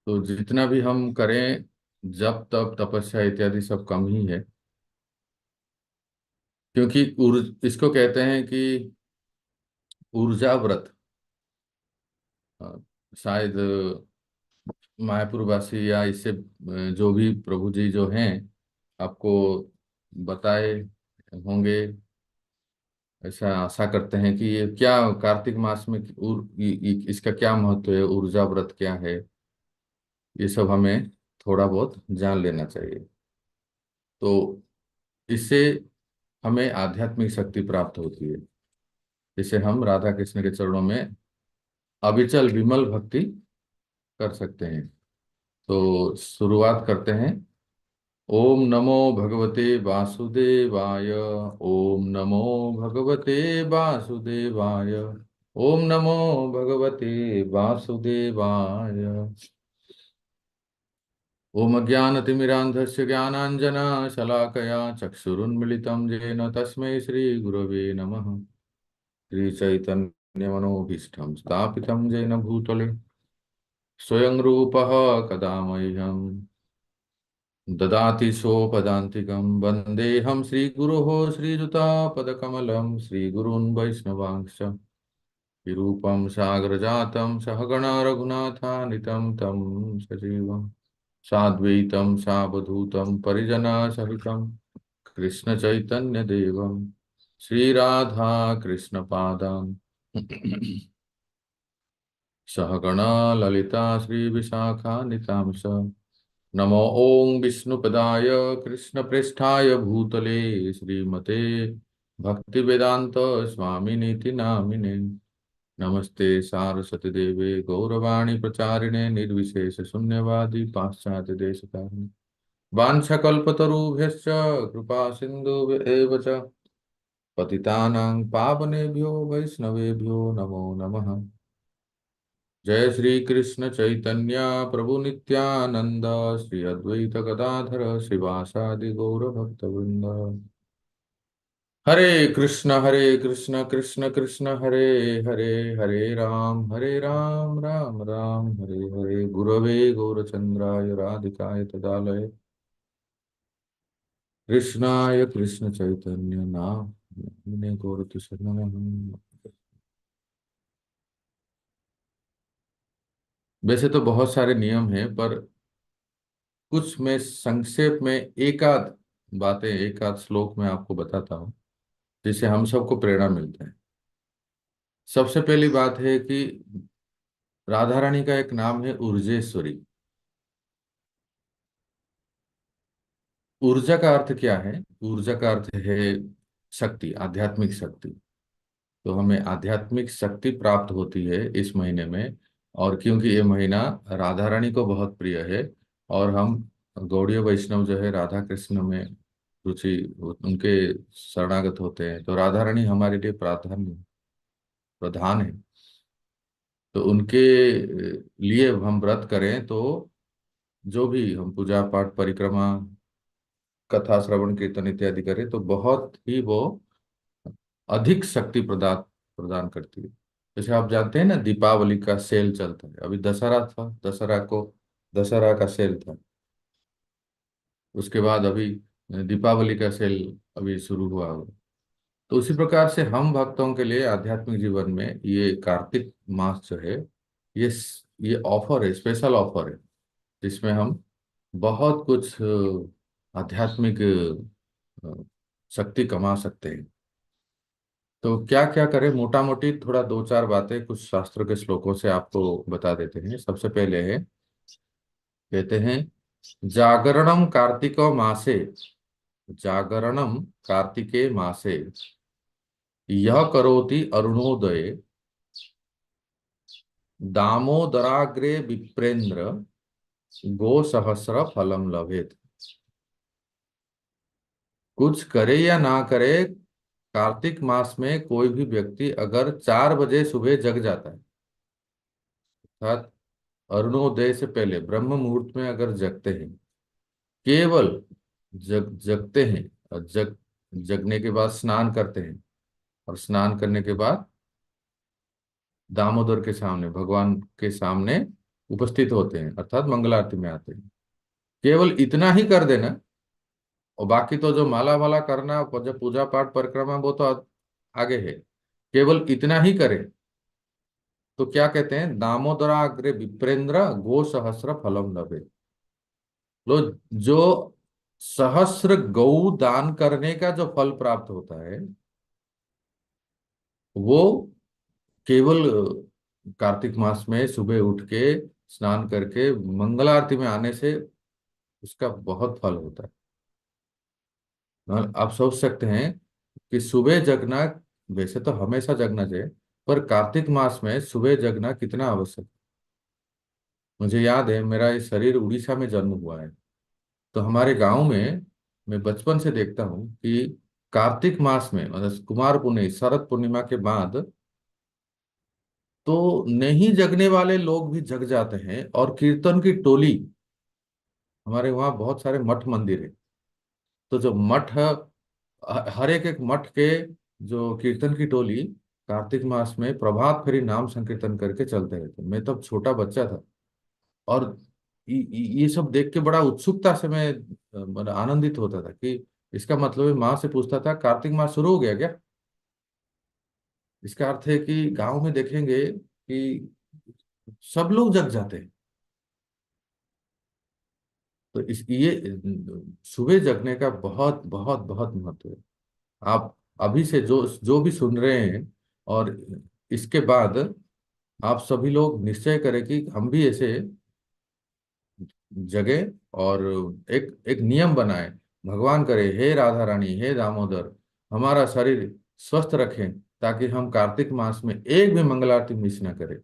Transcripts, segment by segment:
तो जितना भी हम करें, जप तप तपस्या इत्यादि सब कम ही है। क्योंकि इसको कहते हैं कि ऊर्जा व्रत। अ, शायद मायापुर वासी या इससे जो भी प्रभु जी जो हैं आपको बताए होंगे। ऐसा आशा करते हैं कि ये क्या कार्तिक मास में इसका क्या महत्व है, ऊर्जा व्रत क्या है, ये सब हमें थोड़ा बहुत जान लेना चाहिए। तो इससे हमें आध्यात्मिक शक्ति प्राप्त होती है। जिससे हम राधा कृष्ण के चरणों में अविचल विमल भक्ति कर सकते हैं। तो शुरुआत करते हैं। ओम नमो भगवते वासुदेवाय। ओम नमो भगवते वासुदेवाय। ओम नमो भगवते वासुदेवाय। ओम अज्ञानतिमिरान्धस्य ज्ञानाञ्जनशलाकया चक्षुरुन्मिलितं येन तस्मै श्रीगुरवे नमः। श्रीचैतन्यमनोभीष्टं स्थापितं येन भूतले स्वयं रूपः कदा मह्यं ददाति सोपदान्तिकं। वन्देऽहं श्रीगुरोः श्रीयुतापदकमलं श्रीगुरून् वैष्णवांश्च। विरूपं सागरजातं सहगणा रघुनाथान्वितं तं सजीवं साद्वैतं सावधूतं परिजनसहितं कृष्णचैतन्यदेवं श्रीराधा कृष्णपादान् सहगणा ललिता श्रीविशाखान्वितांश। नमो ओं विष्णुपदाय कृष्णप्रेष्ठाय भूतले श्रीमते भक्तिवेदांत स्वामिनीति नामिने। नमस्ते सारस्वती देवे गौरवाणी प्रचारिणे निर्विशेष शून्यवादी पाश्चात्य देशतारिणे। वाञ्छकल्पतरुभ्यश्च कृपा सिन्धुभ्येव च पतितानां पावनेभ्यो वैष्णवेभ्यो नमो नमः। जय श्री कृष्ण चैतन्य प्रभु नित्यानंद श्री अद्वैत गदाधर श्रीवासादि गौर भक्त वृंद। हरे कृष्ण कृष्ण कृष्ण हरे हरे, हरे राम राम हरे हरे। गुरवे गौरचंद्राय राधिकाय तदालय कृष्णाय कृष्ण चैतन्य नामिने गौरतिसे नमः। वैसे तो बहुत सारे नियम हैं, पर कुछ मैं संक्षेप में एकाध बातें एकाध श्लोक में आपको बताता हूँ, जिससे हम सबको प्रेरणा मिलता है। सबसे पहली बात है कि राधा रानी का एक नाम है ऊर्जेश्वरी। ऊर्जा का अर्थ क्या है? ऊर्जा का अर्थ है शक्ति, आध्यात्मिक शक्ति। तो हमें आध्यात्मिक शक्ति प्राप्त होती है इस महीने में। और क्योंकि ये महीना राधा रानी को बहुत प्रिय है, और हम गौड़ीय वैष्णव जो है राधा कृष्ण में रुचि उनके शरणागत होते हैं, तो राधा रानी हमारे लिए प्राधान्य प्रधान है। तो उनके लिए हम व्रत करें तो जो भी हम पूजा पाठ परिक्रमा कथा श्रवण कीर्तन इत्यादि करें तो बहुत ही वो अधिक शक्ति प्रदान प्रदान करती है। जैसे आप जानते हैं ना, दीपावली का सेल चलता है। अभी दशहरा था, दशहरा का सेल था। उसके बाद अभी दीपावली का सेल अभी शुरू हुआ होगा। तो उसी प्रकार से हम भक्तों के लिए आध्यात्मिक जीवन में ये कार्तिक मास जो है, ये ये ऑफर है, स्पेशल ऑफर है, जिसमें हम बहुत कुछ आध्यात्मिक शक्ति कमा सकते हैं। तो क्या क्या करें, मोटा मोटी थोड़ा दो चार बातें कुछ शास्त्रों के श्लोकों से आपको बता देते हैं। सबसे पहले है, कहते हैं जागरणम कार्तिको मासे, जागरणम कार्तिके मासे यह करोति अरुणोदये दामोदराग्रे विप्रेंद्र गो सहस्र फलम लभेत। कुछ करे या ना करे, कार्तिक मास में कोई भी व्यक्ति अगर 4 बजे सुबह जग जाता है, अर्थात अरुणोदय से पहले ब्रह्म मुहूर्त में अगर जगते हैं, केवल जगते हैं, और जगने के बाद स्नान करते हैं, और स्नान करने के बाद दामोदर के सामने, भगवान के सामने उपस्थित होते हैं, अर्थात मंगल आरती में आते हैं। केवल इतना ही कर देना, और बाकी तो जो माला वाला करना, जो पूजा पाठ परिक्रमा, वो तो आगे है। केवल इतना ही करे तो क्या कहते हैं, दामोदराग्रे विप्रेंद्र गो सहस्र फलम लभे। लो, जो सहस्र गौ दान करने का जो फल प्राप्त होता है, वो केवल कार्तिक मास में सुबह उठ के स्नान करके मंगल आरती में आने से उसका बहुत फल होता है। आप सोच सकते हैं कि सुबह जगना, वैसे तो हमेशा जगना चाहिए, पर कार्तिक मास में सुबह जगना कितना आवश्यक है। मुझे याद है, मेरा ये शरीर उड़ीसा में जन्म हुआ है, तो हमारे गांव में मैं बचपन से देखता हूँ कि कार्तिक मास में, मतलब कुमार पुन्नी शरद पूर्णिमा के बाद, तो नहीं जगने वाले लोग भी जग जाते हैं, और कीर्तन की टोली, हमारे वहाँ बहुत सारे मठ मंदिर है, तो जो मठ, हर एक एक मठ के जो कीर्तन की टोली कार्तिक मास में प्रभात फेरी नाम संकीर्तन करके चलते रहते। मैं तब छोटा बच्चा था, और ये सब देख के बड़ा उत्सुकता से मैं मतलब आनंदित होता था कि इसका मतलब है, माँ से पूछता था कार्तिक मास शुरू हो गया क्या। इसका अर्थ है कि गांव में देखेंगे कि सब लोग जग जाते हैं। तो इस ये सुबह जगने का बहुत बहुत बहुत महत्व है। आप अभी से जो जो भी सुन रहे हैं, और इसके बाद आप सभी लोग निश्चय करें कि हम भी ऐसे जगे, और एक एक नियम बनाए, भगवान करे हे राधा रानी हे दामोदर हमारा शरीर स्वस्थ रखें, ताकि हम कार्तिक मास में एक भी मंगल आरती मिस ना करें।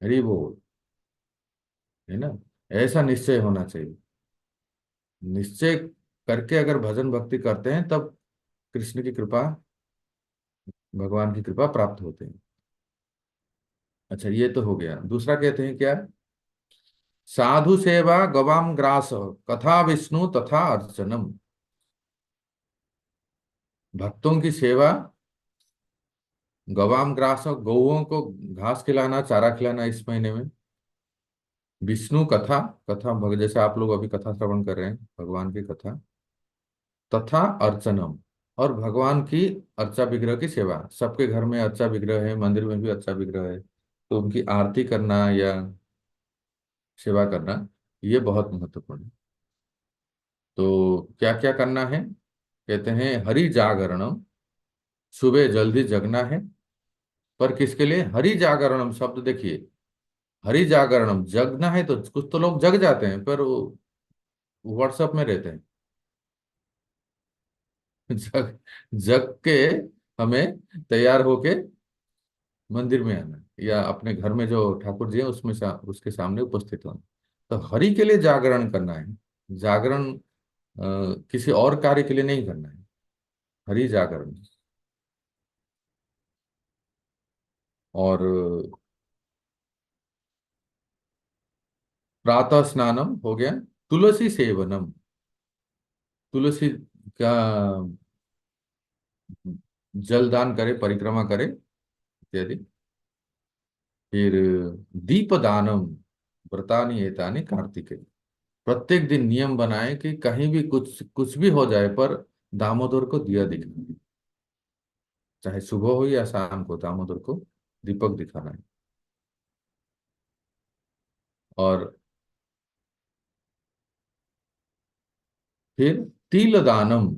हरि बोल। है ना, ऐसा निश्चय होना चाहिए। निश्चय करके अगर भजन भक्ति करते हैं, तब कृष्ण की कृपा, भगवान की कृपा प्राप्त होते हैं। अच्छा, ये तो हो गया। दूसरा कहते हैं क्या, साधु सेवा गवाम ग्रास कथा विष्णु तथा अर्चनम। भक्तों की सेवा, गवाम ग्रास, गौओं को घास खिलाना, चारा खिलाना इस महीने में। विष्णु कथा, कथा जैसे आप लोग अभी कथा श्रवण कर रहे हैं, भगवान की कथा। तथा अर्चनम, और भगवान की अर्चा विग्रह की सेवा। सबके घर में अर्चा विग्रह है, मंदिर में भी अर्चा विग्रह है, तो उनकी आरती करना या सेवा करना, ये बहुत महत्वपूर्ण है। तो क्या क्या करना है, कहते हैं हरि जागरणम, सुबह जल्दी जगना है। पर किसके लिए हरि जागरणम शब्द देखिए, हरि जागरणम जगना है, तो कुछ तो लोग जग जाते हैं पर वो व्हाट्सएप में रहते हैं। जग जग के हमें तैयार होके मंदिर में आना, या अपने घर में जो ठाकुर जी है उसमें उसके सामने उपस्थित होना। तो हरि के लिए जागरण करना है। जागरण किसी और कार्य के लिए नहीं करना है, हरि जागरण। और प्रातः स्नानम हो गया, तुलसी सेवनम, तुलसी का जल दान करे, परिक्रमा करे इत्यादि। फिर दीपदानम, व्रतानि एतानि कार्तिके। प्रत्येक दिन नियम बनाए कि कहीं भी कुछ कुछ भी हो जाए, पर दामोदर को दिया दिखाना, चाहे सुबह हो या शाम को दामोदर को दीपक दिखाना है। और फिर तिल दानम,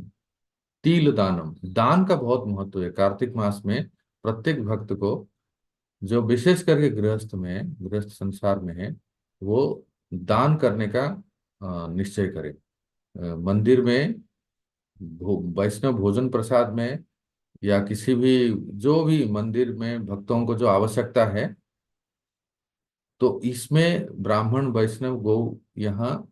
तिल दानम, दान का बहुत महत्व है कार्तिक मास में। प्रत्येक भक्त को, जो विशेष करके गृहस्थ में, गृहस्थ संसार में है, वो दान करने का निश्चय करे। मंदिर में वैष्णव भोजन प्रसाद में, या किसी भी, जो भी मंदिर में भक्तों को जो आवश्यकता है, तो इसमें ब्राह्मण वैष्णव गौ यहाँ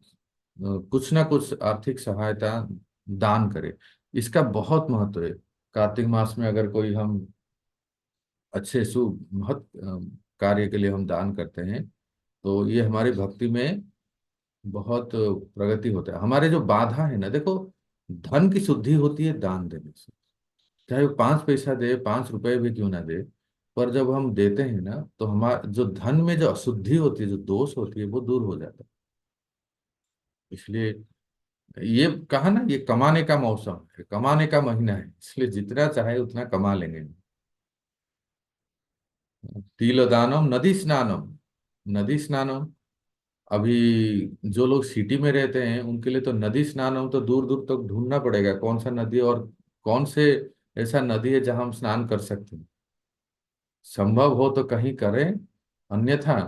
कुछ ना कुछ आर्थिक सहायता दान करे। इसका बहुत महत्व है। कार्तिक मास में अगर कोई हम अच्छे शुभ महत् कार्य के लिए हम दान करते हैं, तो ये हमारी भक्ति में बहुत प्रगति होता है। हमारे जो बाधा है ना, देखो, धन की शुद्धि होती है दान देने से। चाहे वो 5 पैसा दे, 5 रुपए भी क्यों ना दे, पर जब हम देते हैं ना, तो हमारा जो धन में जो अशुद्धि होती है, जो दोष होती है, वो दूर हो जाता है। इसलिए ये कहा ना, ये कमाने का मौसम है, कमाने का महीना है, इसलिए जितना चाहे उतना कमा लेंगे। तिलदानम नदी स्नानम, नदी स्नानम। अभी जो लोग सिटी में रहते हैं उनके लिए तो नदी स्नानम तो दूर दूर तक ढूंढना पड़ेगा, कौन सा नदी और कौन से ऐसा नदी है जहां हम स्नान कर सकते हैं। संभव हो तो कहीं करें, अन्यथा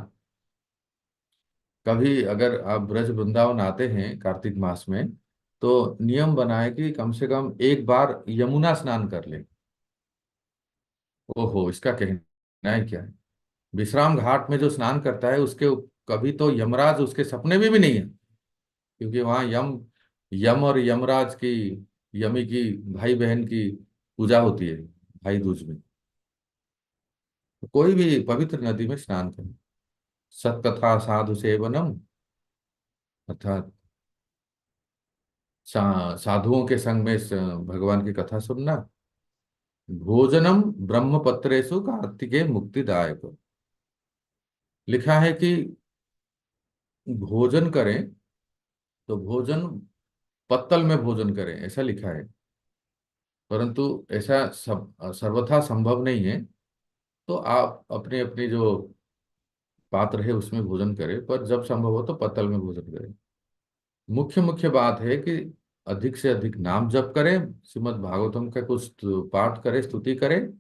कभी अगर आप ब्रज वृंदावन आते हैं कार्तिक मास में, तो नियम बनाए कि कम से कम एक बार यमुना स्नान कर लें। ओहो, इसका कहना है क्या है। विश्राम घाट में जो स्नान करता है उसके कभी तो यमराज उसके सपने में भी नहीं है, क्योंकि वहां यम, यम और यमराज की, यमी की भाई बहन की पूजा होती है भाई दूज में। तो कोई भी पवित्र नदी में स्नान करें। सत्कथा साधु सेवनम, अर्थात साधुओं के संग में भगवान की कथा सुनना। भोजनम ब्रह्मपत्रेषु कार्तिकेय मुक्तिदायक, लिखा है कि भोजन करें तो भोजन पत्तल में भोजन करें, ऐसा लिखा है। परंतु ऐसा सब सर्वथा संभव नहीं है। तो आप अपने अपने जो पात्र है उसमें भोजन करें, पर जब संभव हो तो पत्तल में भोजन करें। मुख्य मुख्य बात है कि अधिक से अधिक नाम जप करें, श्रीमद् भागवतम का कुछ पाठ करें, स्तुति करें,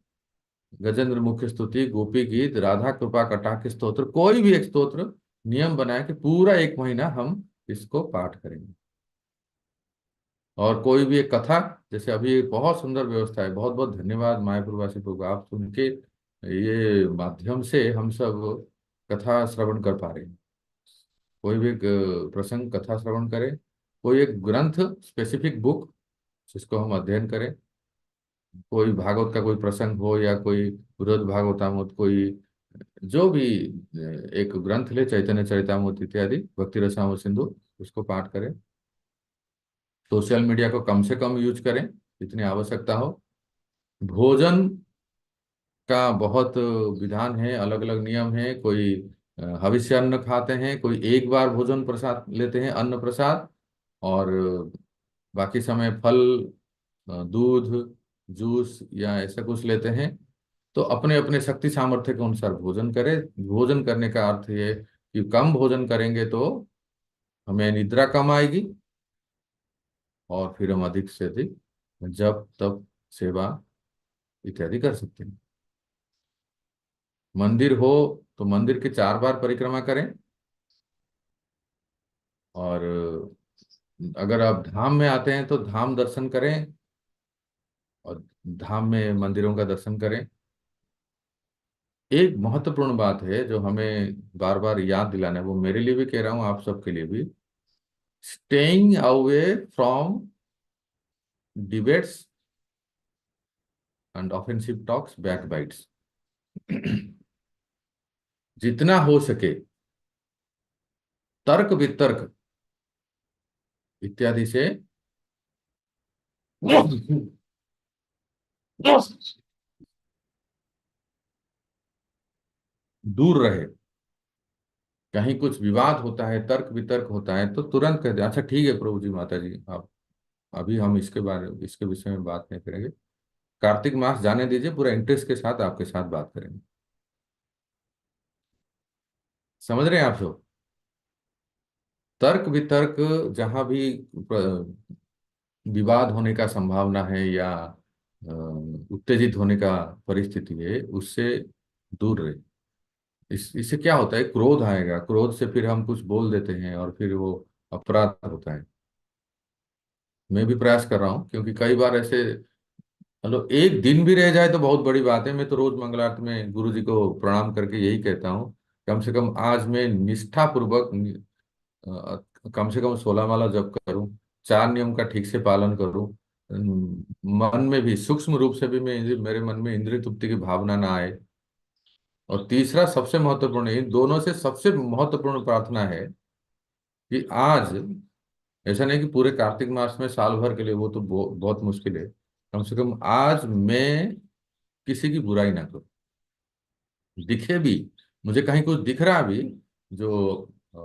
गजेंद्र मुख्य स्तुति, गोपी गीत, राधा कृपा कटाक्ष स्तोत्र, कोई भी एक स्तोत्र नियम बनाए कि पूरा एक महीना हम इसको पाठ करेंगे। और कोई भी एक कथा, जैसे अभी बहुत सुंदर व्यवस्था है, बहुत बहुत धन्यवाद मायापुर वासी को, आप सुन के ये माध्यम से हम सब कथा श्रवण कर पा रहे हैं। कोई भी एक प्रसंग कथा श्रवण करें, कोई एक ग्रंथ, स्पेसिफिक बुक जिसको हम अध्ययन करें, कोई भागवत का कोई प्रसंग हो या कोई बृहद भागवतामृत, कोई जो भी एक ग्रंथ ले, चैतन्य चरितामृत इत्यादि, भक्ति रसामृत सिंधु, उसको पाठ करें। सोशल मीडिया को कम से कम यूज करें जितनी आवश्यकता हो। भोजन का बहुत विधान है, अलग अलग नियम है। कोई हविष्य अन्न खाते हैं, कोई एक बार भोजन प्रसाद लेते हैं, अन्न प्रसाद, और बाकी समय फल, दूध, जूस या ऐसा कुछ लेते हैं। तो अपने अपने शक्ति सामर्थ्य के अनुसार भोजन करें। भोजन करने का अर्थ ये कि कम भोजन करेंगे तो हमें निद्रा कम आएगी, और फिर हम अधिक से अधिक जप तप सेवा इत्यादि कर सकते हैं। मंदिर हो तो मंदिर के 4 बार परिक्रमा करें। और अगर आप धाम में आते हैं तो धाम दर्शन करें, और धाम में मंदिरों का दर्शन करें। एक महत्वपूर्ण बात है जो हमें बार बार याद दिलाना है, वो मेरे लिए भी कह रहा हूँ, आप सबके लिए भी। Staying away from debates and offensive talks, back bytes. जितना हो सके तर्क वितर्क इत्यादि से दूर रहे। कहीं कुछ विवाद होता है, तर्क वितर्क होता है, तो तुरंत कह दे, अच्छा ठीक है प्रभु जी, माता जी, आप अभी हम इसके विषय में बात नहीं करेंगे। कार्तिक मास जाने दीजिए, पूरा इंटरेस्ट के साथ आपके साथ बात करेंगे। समझ रहे हैं आप सब। तर्क वितर्क, जहां भी विवाद होने का संभावना है या उत्तेजित होने का परिस्थिति है, उससे दूर रहे। इससे क्या होता है, क्रोध आएगा, क्रोध से फिर हम कुछ बोल देते हैं और फिर वो अपराध होता है। मैं भी प्रयास कर रहा हूँ, क्योंकि कई बार ऐसे, मतलब एक दिन भी रह जाए तो बहुत बड़ी बात है। मैं तो रोज मंगल आरती में गुरु जी को प्रणाम करके यही कहता हूँ, कम से कम आज मैं निष्ठा पूर्वक कम से कम 16 माला जप करूं, 4 नियम का ठीक से पालन करूं, मन में भी सूक्ष्म रूप से भी मेरे मन में इंद्रिय तृप्ति की भावना ना आए। और तीसरा सबसे महत्वपूर्ण, इन दोनों से सबसे महत्वपूर्ण प्रार्थना है कि आज, ऐसा नहीं कि पूरे कार्तिक मास में साल भर के लिए, वो तो बहुत मुश्किल है, कम से कम आज मैं किसी की बुराई ना करूं। दिखे भी, मुझे कहीं कुछ दिख रहा भी जो अ,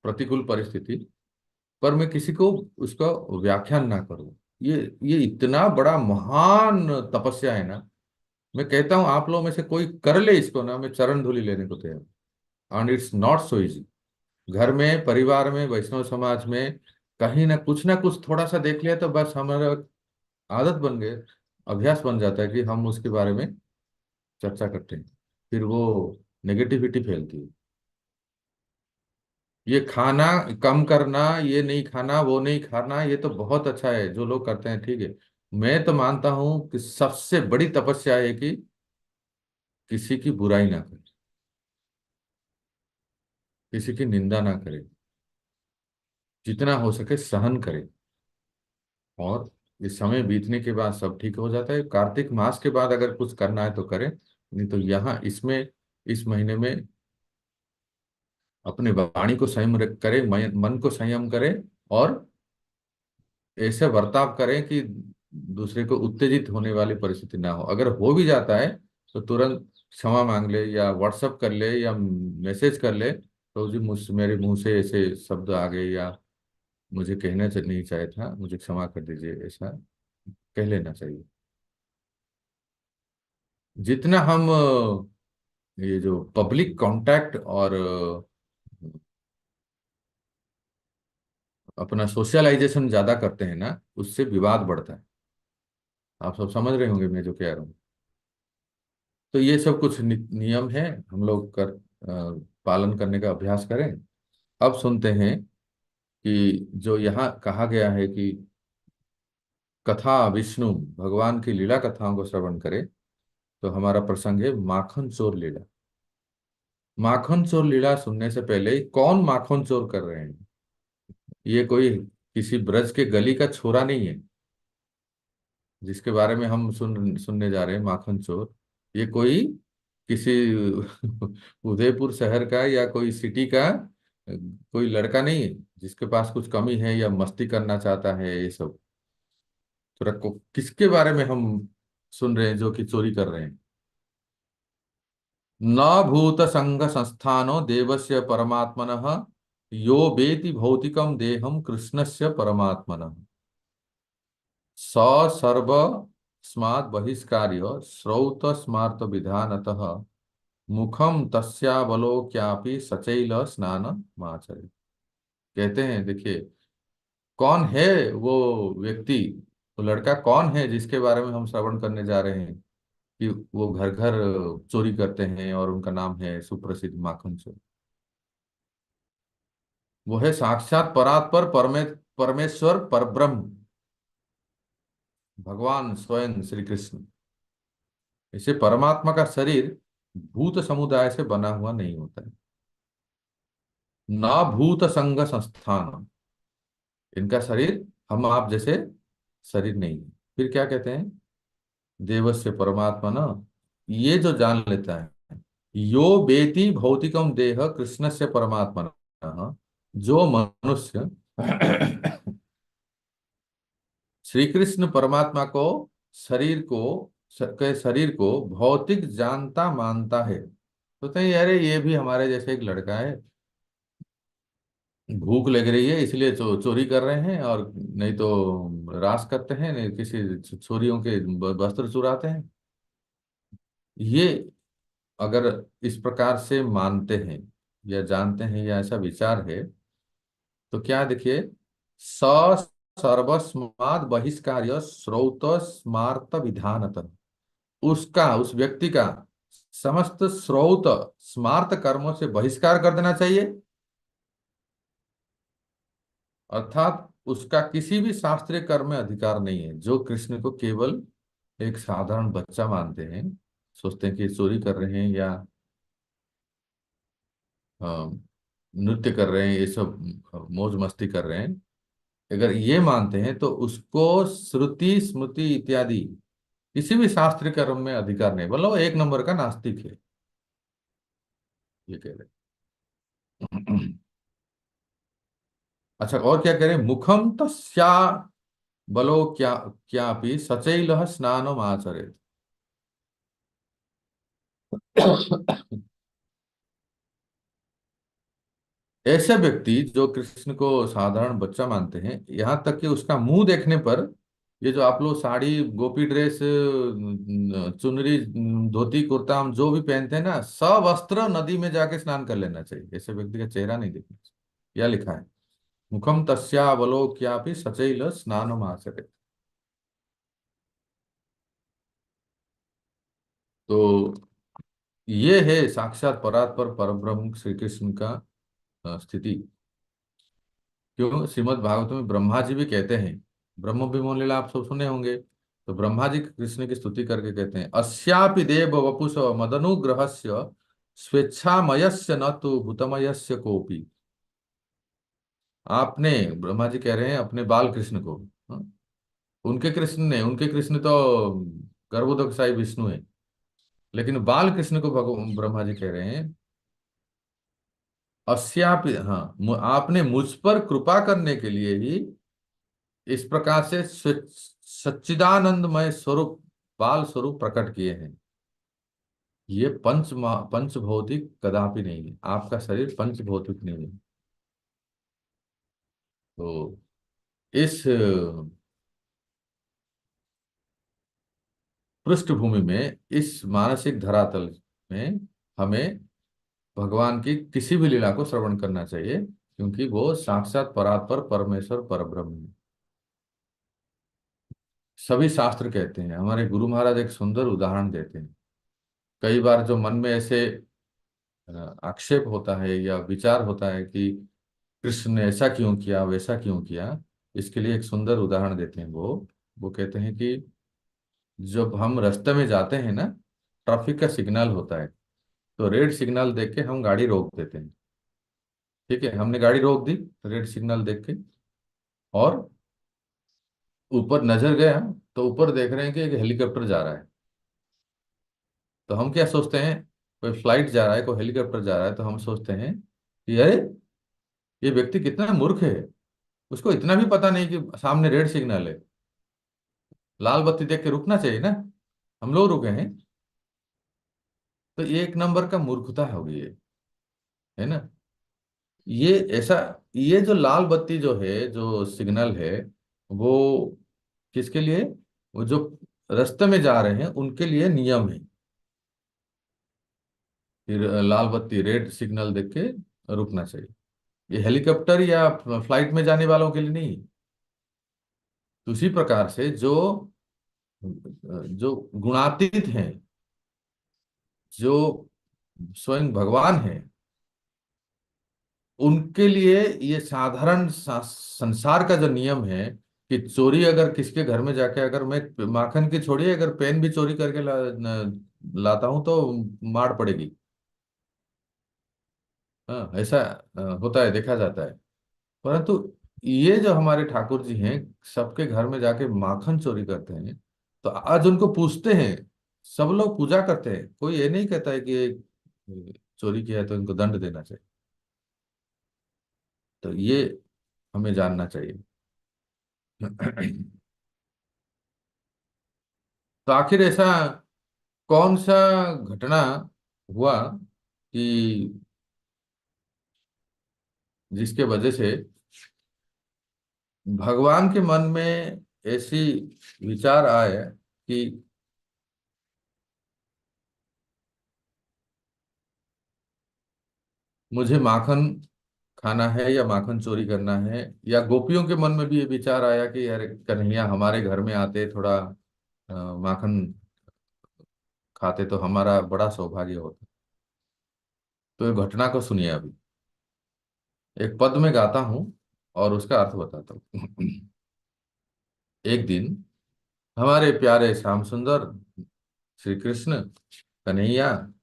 प्रतिकूल परिस्थिति, पर मैं किसी को उसका व्याख्यान ना करूं, ये इतना बड़ा महान तपस्या है ना। मैं कहता हूं आप लोगों में से कोई कर ले इसको ना, मैं चरण धूलि लेने को तैयार हूं। And it's not so easy. घर में, परिवार में, वैष्णव समाज में कहीं ना कुछ थोड़ा सा देख लिया तो बस हमारा आदत बन गए, अभ्यास बन जाता है कि हम उसके बारे में चर्चा करते हैं, फिर वो नेगेटिविटी फैलती है। ये खाना कम करना, ये नहीं खाना, वो नहीं खाना, ये तो बहुत अच्छा है जो लोग करते हैं, ठीक है। मैं तो मानता हूं कि सबसे बड़ी तपस्या है कि किसी की बुराई ना करे, किसी की निंदा ना करे, जितना हो सके सहन करे। और ये समय बीतने के बाद सब ठीक हो जाता है। कार्तिक मास के बाद अगर कुछ करना है तो करें, नहीं तो यहाँ इसमें, इस महीने में अपने वाणी को संयम करें, मन को संयम करें, और ऐसे बर्ताव करें कि दूसरे को उत्तेजित होने वाली परिस्थिति ना हो। अगर हो भी जाता है तो तुरंत क्षमा मांग ले, या व्हाट्सअप कर ले, या मैसेज कर ले, तो जी मुझ मेरे मुंह से ऐसे शब्द आ गए, या मुझे कहना नहीं चाहिए था, मुझे क्षमा कर दीजिए, ऐसा कह लेना चाहिए। जितना हम ये जो पब्लिक कांटेक्ट और अपना सोशलाइजेशन ज्यादा करते हैं ना, उससे विवाद बढ़ता है। आप सब समझ रहे होंगे मैं जो कह रहा हूँ। तो ये सब कुछ नियम है, हम लोग पालन करने का अभ्यास करें। अब सुनते हैं कि जो यहाँ कहा गया है कि कथा विष्णु भगवान की लीला कथाओं को श्रवण करें, तो हमारा प्रसंग है माखन चोर लीला। माखन चोर लीला सुनने से पहले कौन माखन चोर कर रहे हैं? ये कोई किसी ब्रज के गली का छोरा नहीं है जिसके बारे में हम सुनने जा रहे हैं, माखन चोर। ये कोई किसी उदयपुर शहर का या कोई सिटी का कोई लड़का नहीं है जिसके पास कुछ कमी है या मस्ती करना चाहता है, ये सब। तो रखो, किसके बारे में हम सुन रहे हैं जो कि चोरी कर रहे हैं? न भूत संग संस्थानो देवस्य परमात्मनः, यो वेति भौतिकम देहम कृष्णस्य परमात्मनः, स सर्व स्मात् बहिष्कार्य श्रौत स्मार्त विधानतः, मुखम तस्यावलोक्यापि सचैल स्नान माचरे। कहते हैं, देखिए, कौन है वो व्यक्ति, वो लड़का कौन है जिसके बारे में हम श्रवण करने जा रहे हैं कि वो घर घर चोरी करते हैं, और उनका नाम है सुप्रसिद्ध माखन चोर। वो है साक्षात परात्पर परमेश्वर परब्रह्म, भगवान स्वयं श्री कृष्ण। इसे परमात्मा का शरीर भूत समुदाय से बना हुआ नहीं होता है। ना भूत संग संस्थान, इनका शरीर हम आप जैसे शरीर नहीं है। फिर क्या कहते हैं? देवस्य परमात्मा ना, ये जो जान लेता है, यो बेति भौतिकम देह कृष्ण से परमात्मा, जो मनुष्य श्री कृष्ण परमात्मा को, शरीर को, के शरीर को भौतिक जानता मानता है, तो कहीं अरे ये भी हमारे जैसे एक लड़का है, भूख लग रही है इसलिए चोरी कर रहे हैं, और नहीं तो रास करते हैं, नहीं किसी छोरियों के वस्त्र चुराते हैं। ये अगर इस प्रकार से मानते हैं या जानते हैं या ऐसा विचार है, तो क्या देखिए, स सर्वस्माद बहिष्कार्य स्रोत स्मार्त विधानतः, उसका, उस व्यक्ति का समस्त स्रोत स्मार्त कर्मों से बहिष्कार कर देना चाहिए। अर्थात उसका किसी भी शास्त्रीय कर्म में अधिकार नहीं है। जो कृष्ण को केवल एक साधारण बच्चा मानते हैं, सोचते हैं कि ये चोरी कर रहे हैं या अ, नृत्य कर रहे हैं, ये सब मौज मस्ती कर रहे हैं, अगर ये मानते हैं तो उसको श्रुति स्मृति इत्यादि किसी भी शास्त्रीय कर्म में अधिकार नहीं, बोलो एक नंबर का नास्तिक है, ये कह रहे। अच्छा, और क्या करें? मुखम तस्या बलो क्या, क्या भी सचैल स्नानम आचरेत। ऐसे व्यक्ति जो कृष्ण को साधारण बच्चा मानते हैं, यहाँ तक कि उसका मुंह देखने पर, ये जो आप लोग साड़ी, गोपी ड्रेस, चुनरी, धोती कुर्ता, हम जो भी पहनते हैं ना, सवस्त्र नदी में जाके स्नान कर लेना चाहिए। ऐसे व्यक्ति का चेहरा नहीं देखना चाहिए। यह लिखा है, मुखम तस्यावलोक्यापि सचैल स्नानमाचरेत्। तो ये है साक्षात परात्पर परब्रह्म श्री कृष्ण का स्थिति। क्यों, श्रीमद् भागवत में ब्रह्मा जी भी कहते हैं, ब्रह्म विमोह लीला आप सब सुने होंगे, तो ब्रह्मा जी कृष्ण की स्तुति करके कहते हैं, अस्यापि देव वपुष मदनुग्रहस्य स्वेच्छामयस्य न तो भूतमयस्य कोपि। आपने, ब्रह्मा जी कह रहे हैं अपने बाल कृष्ण को, हाँ? उनके कृष्ण ने, उनके कृष्ण तो गर्भोदक साई विष्णु है, लेकिन बाल कृष्ण को भगवान ब्रह्मा जी कह रहे हैं, अस्यापि, हाँ, आपने मुझ पर कृपा करने के लिए ही इस प्रकार से सच्चिदानंदमय स्वरूप, बाल स्वरूप प्रकट किए हैं। ये पंच भौतिक कदापि नहीं है, आपका शरीर पंच भौतिक नहीं है। तो इस पृष्ठभूमि में, इस मानसिक धरातल में, हमें भगवान की किसी भी लीला को श्रवण करना चाहिए, क्योंकि वो साक्षात परात्पर परमेश्वर परब्रह्म है। सभी शास्त्र कहते हैं, हमारे गुरु महाराज एक सुंदर उदाहरण देते हैं। कई बार जो मन में ऐसे आक्षेप होता है या विचार होता है कि कृष्ण ने ऐसा क्यों किया, वैसा क्यों किया, इसके लिए एक सुंदर उदाहरण देते हैं। वो कहते हैं कि जब हम रास्ते में जाते हैं ना, ट्रैफिक का सिग्नल होता है, तो रेड सिग्नल देख के हम गाड़ी रोक देते हैं। ठीक है, हमने गाड़ी रोक दी रेड सिग्नल देख के, और ऊपर नजर गया, तो ऊपर देख रहे हैं कि एक हेलीकॉप्टर जा रहा है। तो हम क्या सोचते हैं, कोई फ्लाइट जा रहा है, कोई हेलीकॉप्टर जा रहा है, तो हम सोचते हैं कि अरे, ये व्यक्ति कितना मूर्ख है, उसको इतना भी पता नहीं कि सामने रेड सिग्नल है, लाल बत्ती देख के रुकना चाहिए ना। हम लोग रुके हैं, तो ये एक नंबर का मूर्खता होगी ये, है ना। ये ऐसा, ये जो लाल बत्ती जो है, जो सिग्नल है, वो किसके लिए, वो जो रास्ते में जा रहे हैं उनके लिए नियम है। फिर लाल बत्ती, रेड सिग्नल देख के रुकना चाहिए। ये हेलीकॉप्टर या फ्लाइट में जाने वालों के लिए नहीं। तो उसी प्रकार से जो जो गुणातीत हैं, जो स्वयं भगवान है, उनके लिए ये साधारण संसार का जो नियम है कि चोरी अगर किसके घर में जाके, अगर मैं माखन की छोड़िए, अगर पेन भी चोरी करके लाता हूं तो मार पड़ेगी। हाँ, ऐसा होता है, देखा जाता है। परंतु ये जो हमारे ठाकुर जी हैं, सबके घर में जाके माखन चोरी करते हैं, तो आज उनको पूछते हैं, सब लोग पूजा करते हैं, कोई ये नहीं कहता है कि ये चोरी किया है तो इनको दंड देना चाहिए। तो ये हमें जानना चाहिए। तो आखिर ऐसा कौन सा घटना हुआ कि जिसके वजह से भगवान के मन में ऐसी विचार आए कि मुझे माखन खाना है या माखन चोरी करना है, या गोपियों के मन में भी ये विचार आया कि यार कन्हैया हमारे घर में आते, थोड़ा माखन खाते तो हमारा बड़ा सौभाग्य होता। तो ये घटना को सुनिए अभी, एक पद में गाता हूं और उसका अर्थ बताता हूँ। एक दिन हमारे प्यारे श्याम सुंदर श्री कृष्ण कन्हैया,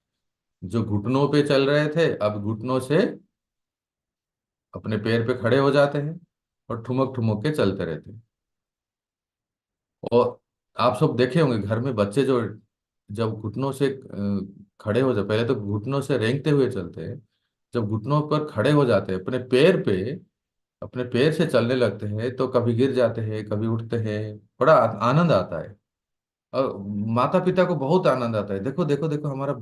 जो घुटनों पे चल रहे थे, अब घुटनों से अपने पैर पे खड़े हो जाते हैं और ठुमक ठुमक के चलते रहते हैं। और आप सब देखे होंगे घर में बच्चे जो, जब घुटनों से खड़े हो जाते, पहले तो घुटनों से रेंगते हुए चलते हैं, जब घुटनों पर खड़े हो जाते हैं अपने पैर पे, अपने पैर से चलने लगते हैं, तो कभी गिर जाते हैं, कभी उठते हैं, बड़ा आनंद आता है। और माता पिता को बहुत आनंद आता है, देखो देखो देखो हमारा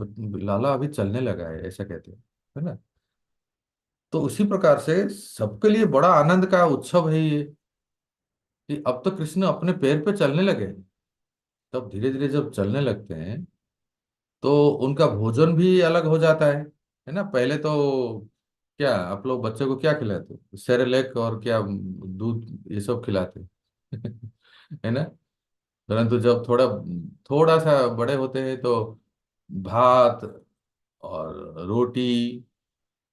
लाला अभी चलने लगा है, ऐसा कहते हैं, है ना। तो उसी प्रकार से सबके लिए बड़ा आनंद का उत्सव है ये, कि अब तो कृष्ण अपने पैर पे चलने लगे हैं। तब धीरे धीरे जब चलने लगते हैं तो उनका भोजन भी अलग हो जाता है ना। पहले तो क्या आप लोग बच्चे को क्या खिलाते, सेरेलेक और क्या दूध ये सब खिलाते है ना। परंतु जब थोड़ा थोड़ा सा बड़े होते हैं तो भात और रोटी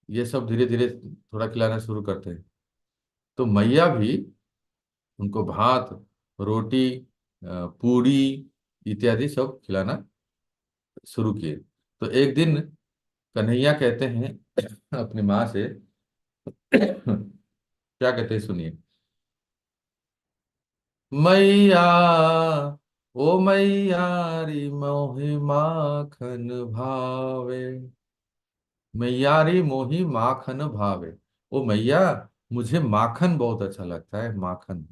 ये सब धीरे धीरे थोड़ा खिलाना शुरू करते हैं। तो मैया भी उनको भात, रोटी, पूड़ी इत्यादि सब खिलाना शुरू किए। तो एक दिन कन्हैया कहते हैं अपनी माँ से क्या कहते हैं सुनिए। मैया, ओ मैया री मोहि माखन भावे, मैयारी मोही माखन भावे। ओ मैया, मुझे माखन बहुत अच्छा लगता है, माखन।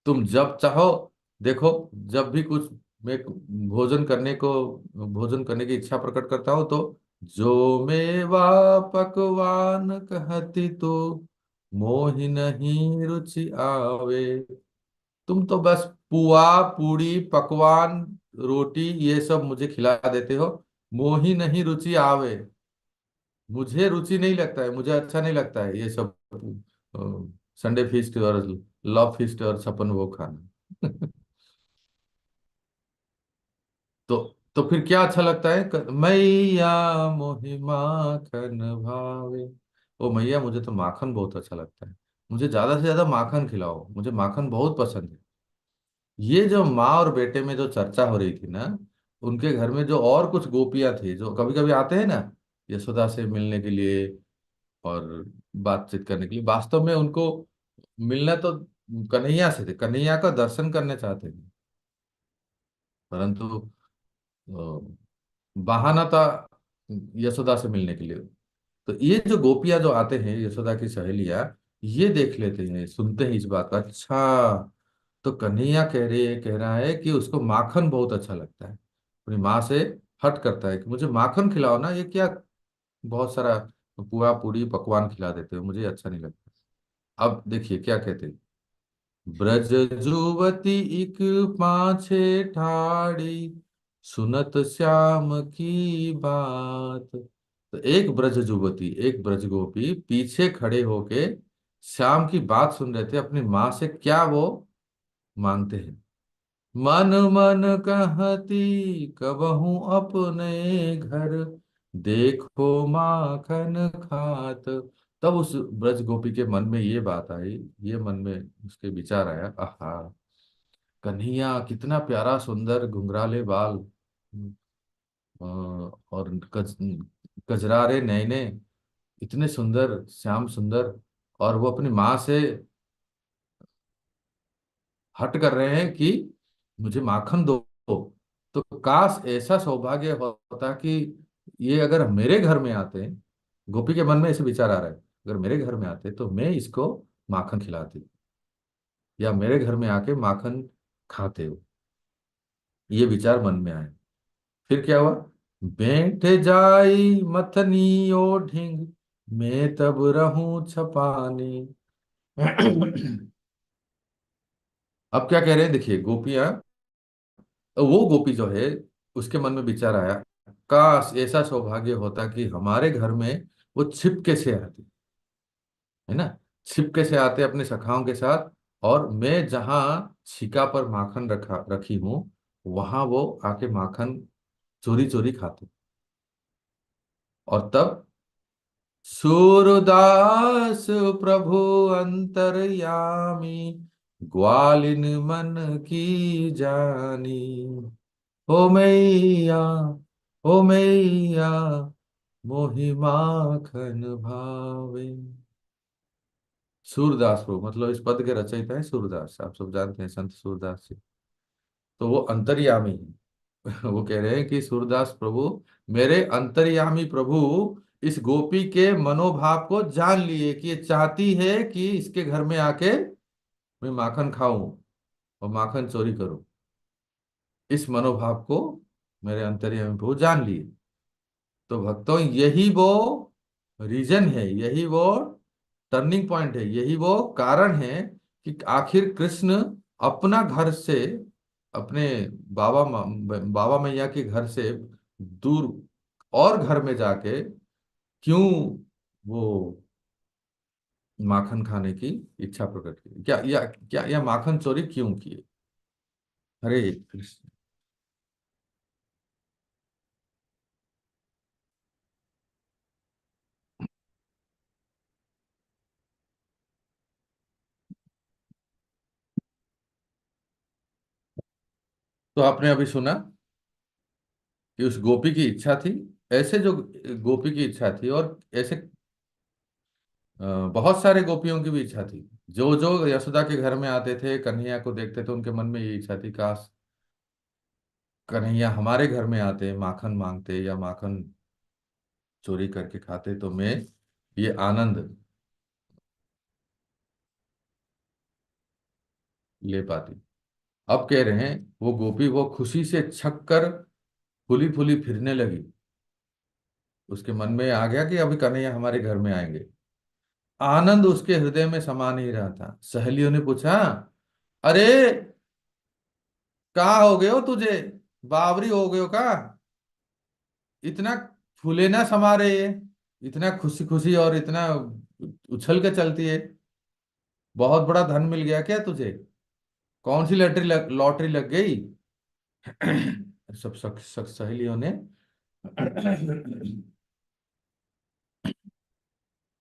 तुम जब चाहो देखो, जब भी कुछ मैं भोजन करने को भोजन करने की इच्छा प्रकट करता हूं तो जो मेवा पकवान कहती तो मोहि नहीं रुचि आवे। तुम तो बस पुआ, पूड़ी, पकवान, रोटी ये सब मुझे खिला देते हो, मोहि नहीं रुचि आवे। मुझे रुचि नहीं लगता है, मुझे अच्छा नहीं लगता है ये सब संडे फीस्ट और लव फीस्ट और छप्पन भोग खाना तो तो फिर क्या अच्छा लगता है, मैया मोहि माखन भावे। ओ मैया, मुझे तो माखन बहुत अच्छा लगता है, मुझे ज्यादा से ज्यादा माखन खिलाओ, मुझे माखन बहुत पसंद है। ये जो माँ और बेटे में जो चर्चा हो रही थी ना, उनके घर में जो और कुछ गोपियां थी जो कभी कभी आते हैं ना यशोदा से मिलने के लिए और बातचीत करने के लिए, वास्तव में उनको मिलना तो कन्हैया से थे, कन्हैया का दर्शन करने चाहते थे। परंतु बहाना था यशोदा से मिलने के लिए। तो ये जो गोपियां जो आते हैं, यशोदा की सहेलियां, ये देख लेते हैं, सुनते हैं इस बात का, अच्छा तो कन्हैया कह रहा है कि उसको माखन बहुत अच्छा लगता है, अपनी माँ से हट करता है कि मुझे माखन खिलाओ ना, ये क्या बहुत सारा पुआ पूड़ी पकवान खिला देते हो, मुझे अच्छा नहीं लगता। अब देखिए क्या कहते हैं। ब्रज जुवती इक पाछे ठाड़ी, सुनत श्याम की बात। तो एक ब्रज युवती, एक ब्रज गोपी पीछे खड़े होके श्याम की बात सुन रहे थे, अपनी माँ से क्या वो मांगते हैं। मन मन कहती कबहू अपने घर, देखो माखन खात। तब उस ब्रज गोपी के मन में ये बात आई, ये मन में उसके विचार आया, आहा कन्हैया कितना प्यारा सुंदर घुंघराले बाल, और कजरारे नैने, इतने सुंदर श्याम सुंदर, और वो अपनी माँ से हट कर रहे हैं कि मुझे माखन दो। तो काश ऐसा सौभाग्य होता कि ये अगर मेरे घर में आते, गोपी के मन में ऐसे विचार आ रहा है, अगर मेरे घर में आते तो मैं इसको माखन खिलाती, या मेरे घर में आके माखन खाते हो, ये विचार मन में आए। फिर क्या हुआ, बैठ जाई मथनी ओ ढींग, मैं तब रहूं छपानी। अब क्या कह रहे हैं देखिए गोपियां, वो गोपी जो है उसके मन में विचार आया, काश ऐसा सौभाग्य होता कि हमारे घर में वो छिपके से आती, है ना, छिपके से आते अपने सखाओं के साथ, और मैं जहां छिका पर माखन रखी हूं वहां वो आके माखन चोरी चोरी खाते। और तब सूरदास प्रभु अंतर्यामी, ग्वालिन मन की जानी। ओ मैया, ओ मैया मोहि माखन भावे। सूरदास प्रभु मतलब इस पद के रचयिता है सूरदास, आप सब जानते हैं संत सूरदास जी। तो वो अंतर्यामी है वो कह रहे हैं कि सूरदास प्रभु, मेरे अंतर्यामी प्रभु इस गोपी के मनोभाव को जान लिए कि ये चाहती है कि इसके घर में आके मैं माखन खाऊं और माखन चोरी करूं। इस मनोभाव को मेरे अंतर्यामी प्रभु जान लिए। तो भक्तों, यही वो रीजन है, यही वो टर्निंग पॉइंट है, यही वो कारण है कि आखिर कृष्ण अपना घर से, अपने बाबा मैया के घर से दूर और घर में जाके क्यों वो माखन खाने की इच्छा प्रकट की, क्या या माखन चोरी क्यों किए। हरे कृष्ण। तो आपने अभी सुना कि उस गोपी की इच्छा थी, ऐसे जो गोपी की इच्छा थी, और ऐसे बहुत सारे गोपियों की भी इच्छा थी। जो जो यशोदा के घर में आते थे, कन्हैया को देखते थे, उनके मन में ये इच्छा थी, काश कन्हैया हमारे घर में आते, माखन मांगते या माखन चोरी करके खाते, तो मैं ये आनंद ले पाती। अब कह रहे हैं वो गोपी वो खुशी से छक कर फूली फूली फिरने लगी। उसके मन में आ गया कि अभी कन्हैया हमारे घर में आएंगे। आनंद उसके हृदय में समा नहीं रहा था। सहेलियों ने पूछा, अरे कहाँ हो गए हो तुझे, बावरी हो गए हो का, इतना फूले ना समा रहे है, इतना खुशी खुशी और इतना उछल के चलती है, बहुत बड़ा धन मिल गया क्या तुझे, कौन सी लॉटरी लग गई। सब सहेलियों ने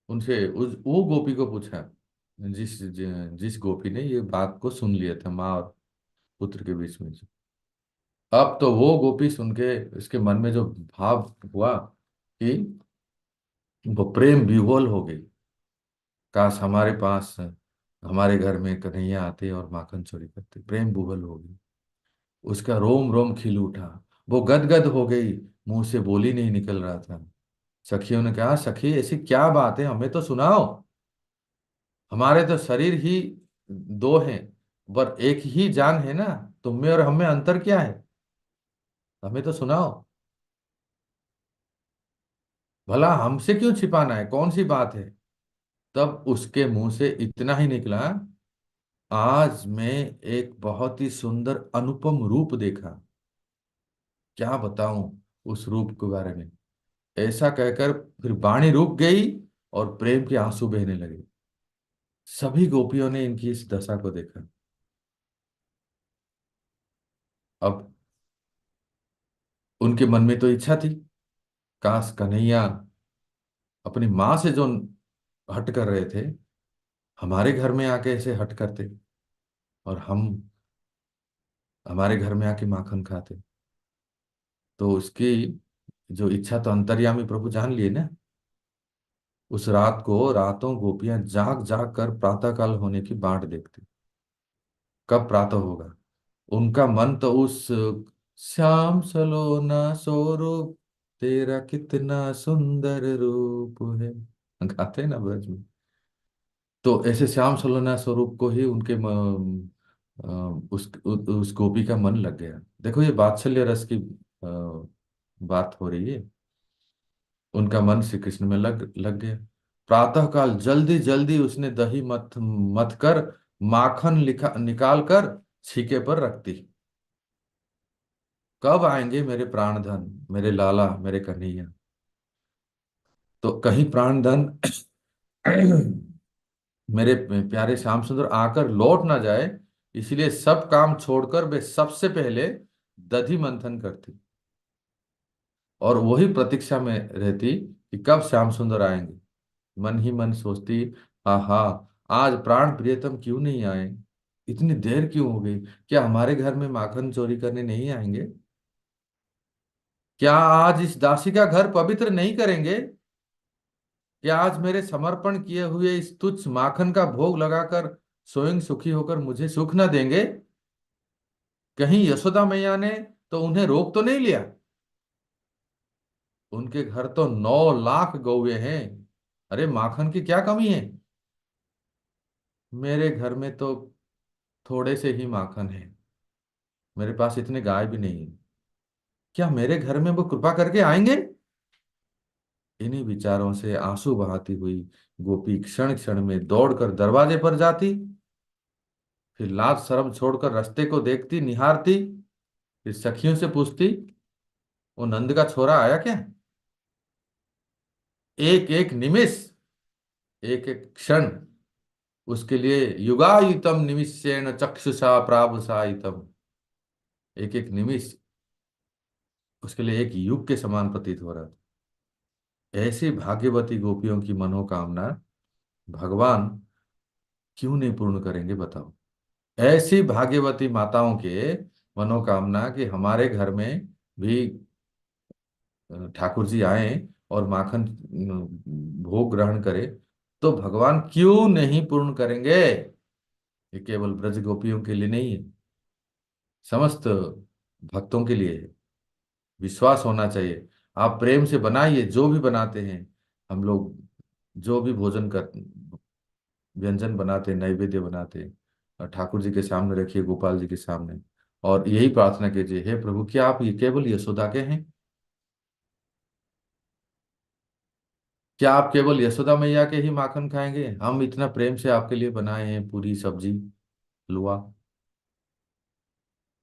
उनसे वो गोपी को पूछा, जिस गोपी ने ये बात को सुन लिया था माँ और पुत्र के बीच में। अब तो वो गोपी सुन के इसके मन में जो भाव हुआ कि वो प्रेम विह्वल हो गई। काश हमारे पास, हमारे घर में कन्हैया आते और माखन चोरी करते, प्रेम विह्वल हो गई। उसका रोम रोम खिल उठा, वो गदगद हो गई, मुंह से बोली नहीं निकल रहा था। सखियों ने कहा, सखी ऐसी क्या बात है, हमें तो सुनाओ, हमारे तो शरीर ही दो हैं, पर एक ही जान है ना, तुम में और हम में अंतर क्या है, हमें तो सुनाओ, भला हमसे क्यों छिपाना है, कौन सी बात है। तब उसके मुंह से इतना ही निकला, आज मैं एक बहुत ही सुंदर अनुपम रूप देखा, क्या बताऊं उस रूप के बारे में। ऐसा कहकर फिर वाणी रुक गई और प्रेम के आंसू बहने लगे। सभी गोपियों ने इनकी इस दशा को देखा। अब उनके मन में तो इच्छा थी, काश कन्हैया अपनी माँ से जो हट कर रहे थे, हमारे घर में आके ऐसे हट करते, और हम हमारे घर में आके माखन खाते। तो उसकी जो इच्छा तो अंतर्यामी प्रभु जान लिए ना। उस रात को रातों गोपियां जाग जाग कर प्रातःकाल होने की बाट देखती, कब प्रातः होगा। उनका मन तो उस श्याम सलोना स्वरूप, तेरा कितना सुंदर रूप है, गाते हैं ना ब्रज में। तो ऐसे श्याम सलोना स्वरूप को ही उनके उस गोपी का मन लग गया। देखो ये वात्सल्य रस की बात हो रही है। उनका मन श्री कृष्ण में लग लग गया। प्रातःकाल जल्दी जल्दी उसने दही मथ मथ कर माखन लिखा निकाल कर छीके पर रखती। कब आएंगे मेरे प्राणधन, मेरे लाला, मेरे कन्हैया। तो कहीं प्राणधन मेरे प्यारे श्याम सुंदर आकर लौट ना जाए, इसलिए सब काम छोड़कर वे सबसे पहले दधि मंथन करती, और वही प्रतीक्षा में रहती कि कब श्याम सुंदर आएंगे। मन ही मन सोचती, आहा, आज प्राण प्रियतम क्यों नहीं आए, इतनी देर क्यों हो गई, क्या हमारे घर में माखन चोरी करने नहीं आएंगे, क्या आज इस दासी का घर पवित्र नहीं करेंगे, क्या आज मेरे समर्पण किए हुए इस तुच्छ माखन का भोग लगाकर स्वयं सुखी होकर मुझे सुख न देंगे। कहीं यशोदा मैया ने तो उन्हें रोक तो नहीं लिया, उनके घर तो 9 लाख गौवे हैं, अरे माखन की क्या कमी है, मेरे घर में तो थोड़े से ही माखन है। मेरे पास इतने गाय भी नहीं है, क्या मेरे घर में वो कृपा करके आएंगे? इन्हीं विचारों से आंसू बहाती हुई गोपी क्षण क्षण में दौड़कर दरवाजे पर जाती, फिर लाज शर्म छोड़कर रास्ते को देखती निहारती, फिर सखियों से पूछती, वो नंद का छोरा आया क्या? एक एक निमिष, एक एक क्षण उसके लिए युगायुतम निमिषेण चक्षुषा प्रावसायितम, एक एक निमिष उसके लिए एक युग के समान प्रतीत हो रहा था। ऐसी भाग्यवती गोपियों की मनोकामना भगवान क्यों नहीं पूर्ण करेंगे बताओ? ऐसी भाग्यवती माताओं के मनोकामना कि हमारे घर में भी ठाकुर जी आए और माखन भोग ग्रहण करे, तो भगवान क्यों नहीं पूर्ण करेंगे? ये केवल ब्रज गोपियों के लिए नहीं है, समस्त भक्तों के लिए है। विश्वास होना चाहिए। आप प्रेम से बनाइए, जो भी बनाते हैं हम लोग, जो भी भोजन कर व्यंजन बनाते हैं, नैवेद्य बनाते हैं, और ठाकुर जी के सामने रखिए, गोपाल जी के सामने, और यही प्रार्थना कीजिए, हे प्रभु क्या आप ये केवल यशोदा के हैं? क्या आप केवल यशोदा मैया के ही माखन खाएंगे? हम इतना प्रेम से आपके लिए बनाए हैं, पूरी सब्जी हलवा,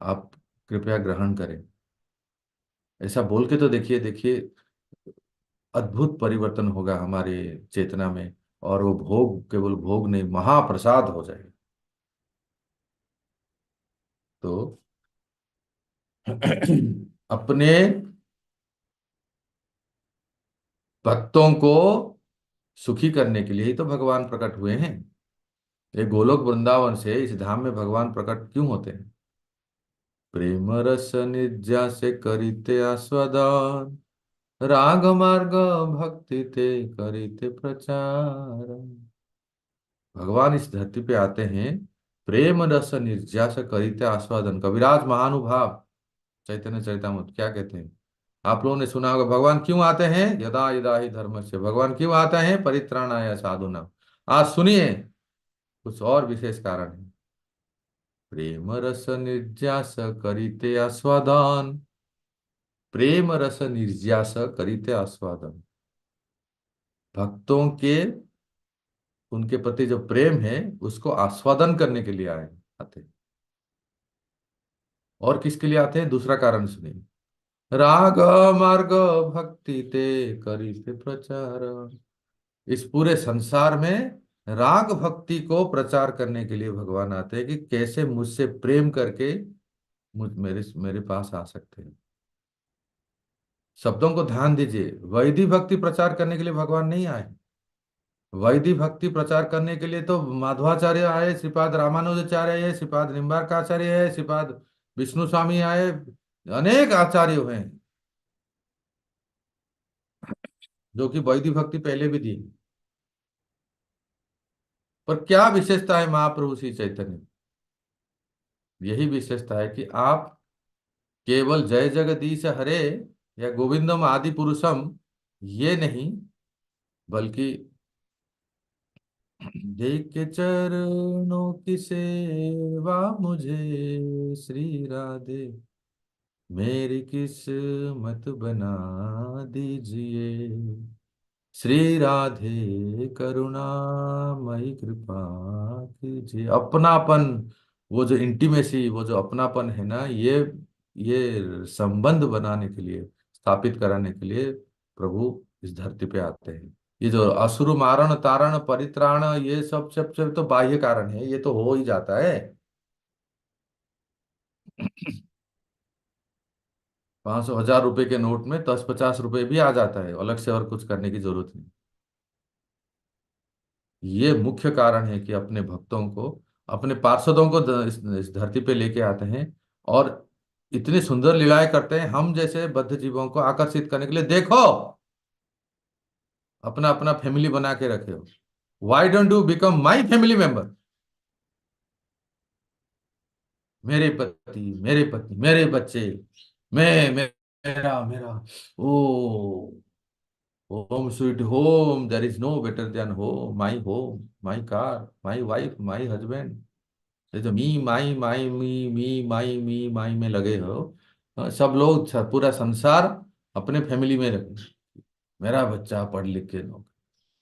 आप कृपया ग्रहण करें। ऐसा बोल के तो देखिए, देखिए अद्भुत परिवर्तन होगा हमारे चेतना में, और वो भोग केवल भोग नहीं, महाप्रसाद हो जाएगा। तो अपने भक्तों को सुखी करने के लिए ही तो भगवान प्रकट हुए हैं। ये गोलोक वृंदावन से इस धाम में भगवान प्रकट क्यों होते हैं? प्रेम रस निध्यास करिते आस्वादन, राग मार्ग भक्ति ते करिते प्रचार। भगवान इस धरती पे आते हैं प्रेम रस निर्जास करिते आस्वादन। कविराज महानुभाव चैतन्य चरितामृत क्या कहते हैं? आप लोगों ने सुना होगा, भगवान क्यों आते हैं? यदा यदा ही धर्म से, भगवान क्यों आते हैं? परित्राणाय साधुनाम। आज सुनिए, कुछ और विशेष कारण है। प्रेम रस निर्जास करिते आस्वादन, प्रेम रस निर्जास करिते आस्वादन। भक्तों के, उनके प्रति जो प्रेम है उसको आस्वादन करने के लिए आए आते हैं। और किसके लिए आते हैं? दूसरा कारण सुनिए, राग मार्ग भक्ति ते करिते प्रचार। इस पूरे संसार में राग भक्ति को प्रचार करने के लिए भगवान आते हैं कि कैसे मुझसे प्रेम करके मुझ मेरे मेरे पास आ सकते हैं। शब्दों को ध्यान दीजिए, वैदिक भक्ति प्रचार करने के लिए भगवान नहीं आए। वैदिक भक्ति प्रचार करने के लिए तो माधवाचार्य आए, श्रीपाद रामानुजाचार्य आए, श्रीपाद निम्बार्काचार्य है, श्रीपाद विष्णु स्वामी आए, अनेक आचार्य हैं जो कि वैदिक भक्ति पहले भी दी। पर क्या विशेषता है महाप्रभु श्री चैतन्य? यही विशेषता है कि आप केवल जय जगदीश हरे या गोविंदम आदि पुरुषम ये नहीं, बल्कि देख के चरणों की सेवा मुझे श्री राधे, मेरी किस्मत बना दीजिए, श्री राधे करुणामयी कृपा कीजिए। अपनापन, वो जो इंटीमेसी, वो जो अपनापन है ना, ये संबंध बनाने के लिए, स्थापित कराने के लिए प्रभु इस धरती पे आते हैं। ये जो असुर मारण तारण परित्राण, ये सब तो बाह्य कारण है, ये तो हो ही जाता है। 500 1000 रुपए के नोट में 10 50 रुपए भी आ जाता है, अलग से और कुछ करने की जरूरत नहीं। ये मुख्य कारण है कि अपने भक्तों को, अपने पार्षदों को इस धरती पे लेके आते हैं, और इतनी सुंदर लीलाएं करते हैं हम जैसे बद्ध जीवों को आकर्षित करने के लिए। देखो, अपना अपना फैमिली बना के रखे हो, why don't you become my family member? मेरे पति, मेरे पत्नी, मेरे बच्चे, मेरा मेरा oh, home sweet home, there is no better than home, my car, my wife, my husband. ये जो मी माई माई मी माई मी माई में लगे हो, सब लोग पूरा संसार अपने फैमिली में रखे, मेरा बच्चा पढ़ लिख के नौकरी,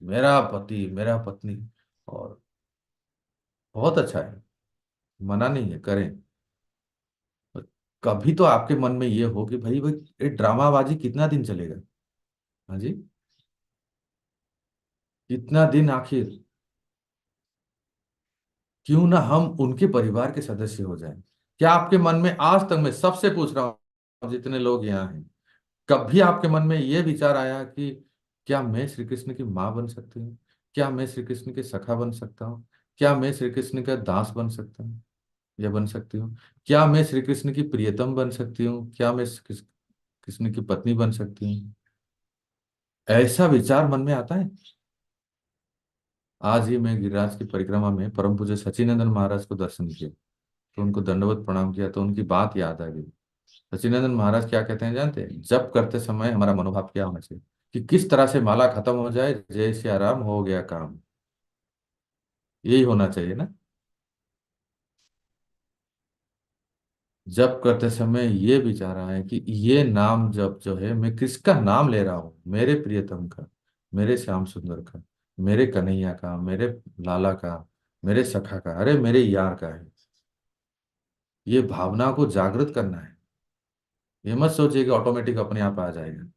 मेरा पति, मेरा पत्नी। और बहुत अच्छा है, मना नहीं है, करें। कभी तो आपके मन में ये हो कि भाई भाई ये ड्रामाबाजी कितना दिन चलेगा। हाँ जी, कितना दिन आखिर, क्यों ना हम उनके परिवार के सदस्य हो जाएं। क्या आपके मन में आज तक, मैं सबसे पूछ रहा हूँ जितने लोग यहाँ हैं, कभी आपके मन में ये विचार आया कि क्या मैं श्री कृष्ण की माँ बन सकती हूँ? क्या मैं श्री कृष्ण के सखा बन सकता हूँ? क्या मैं श्री कृष्ण का दास बन सकता हूँ या बन सकती हूँ? क्या मैं श्री कृष्ण की प्रियतम बन सकती हूँ? क्या मैं कृष्ण की पत्नी बन सकती हूँ? ऐसा विचार मन में आता है? आज ही मैं गिरिराज की परिक्रमा में परम पूज्य सच्चिदानंद महाराज को दर्शन किया, तो उनको दंडवत प्रणाम किया, तो उनकी बात याद आ गई। सच्चिदानंद महाराज क्या कहते हैं जानते हैं? जप करते समय हमारा मनोभाव क्या होना चाहिए कि किस तरह से माला खत्म हो जाए, जय सिया राम, हो गया काम। यही होना चाहिए ना। जप करते समय ये विचार आए कि ये नाम जप जो है, मैं किसका नाम ले रहा हूँ? मेरे प्रियतम का, मेरे श्याम सुंदर का, मेरे कन्हैया का, मेरे लाला का, मेरे सखा का, अरे मेरे यार का है। ये भावना को जागृत करना है। ये मत सोचिए कि ऑटोमेटिक अपने आप आ जाएगा।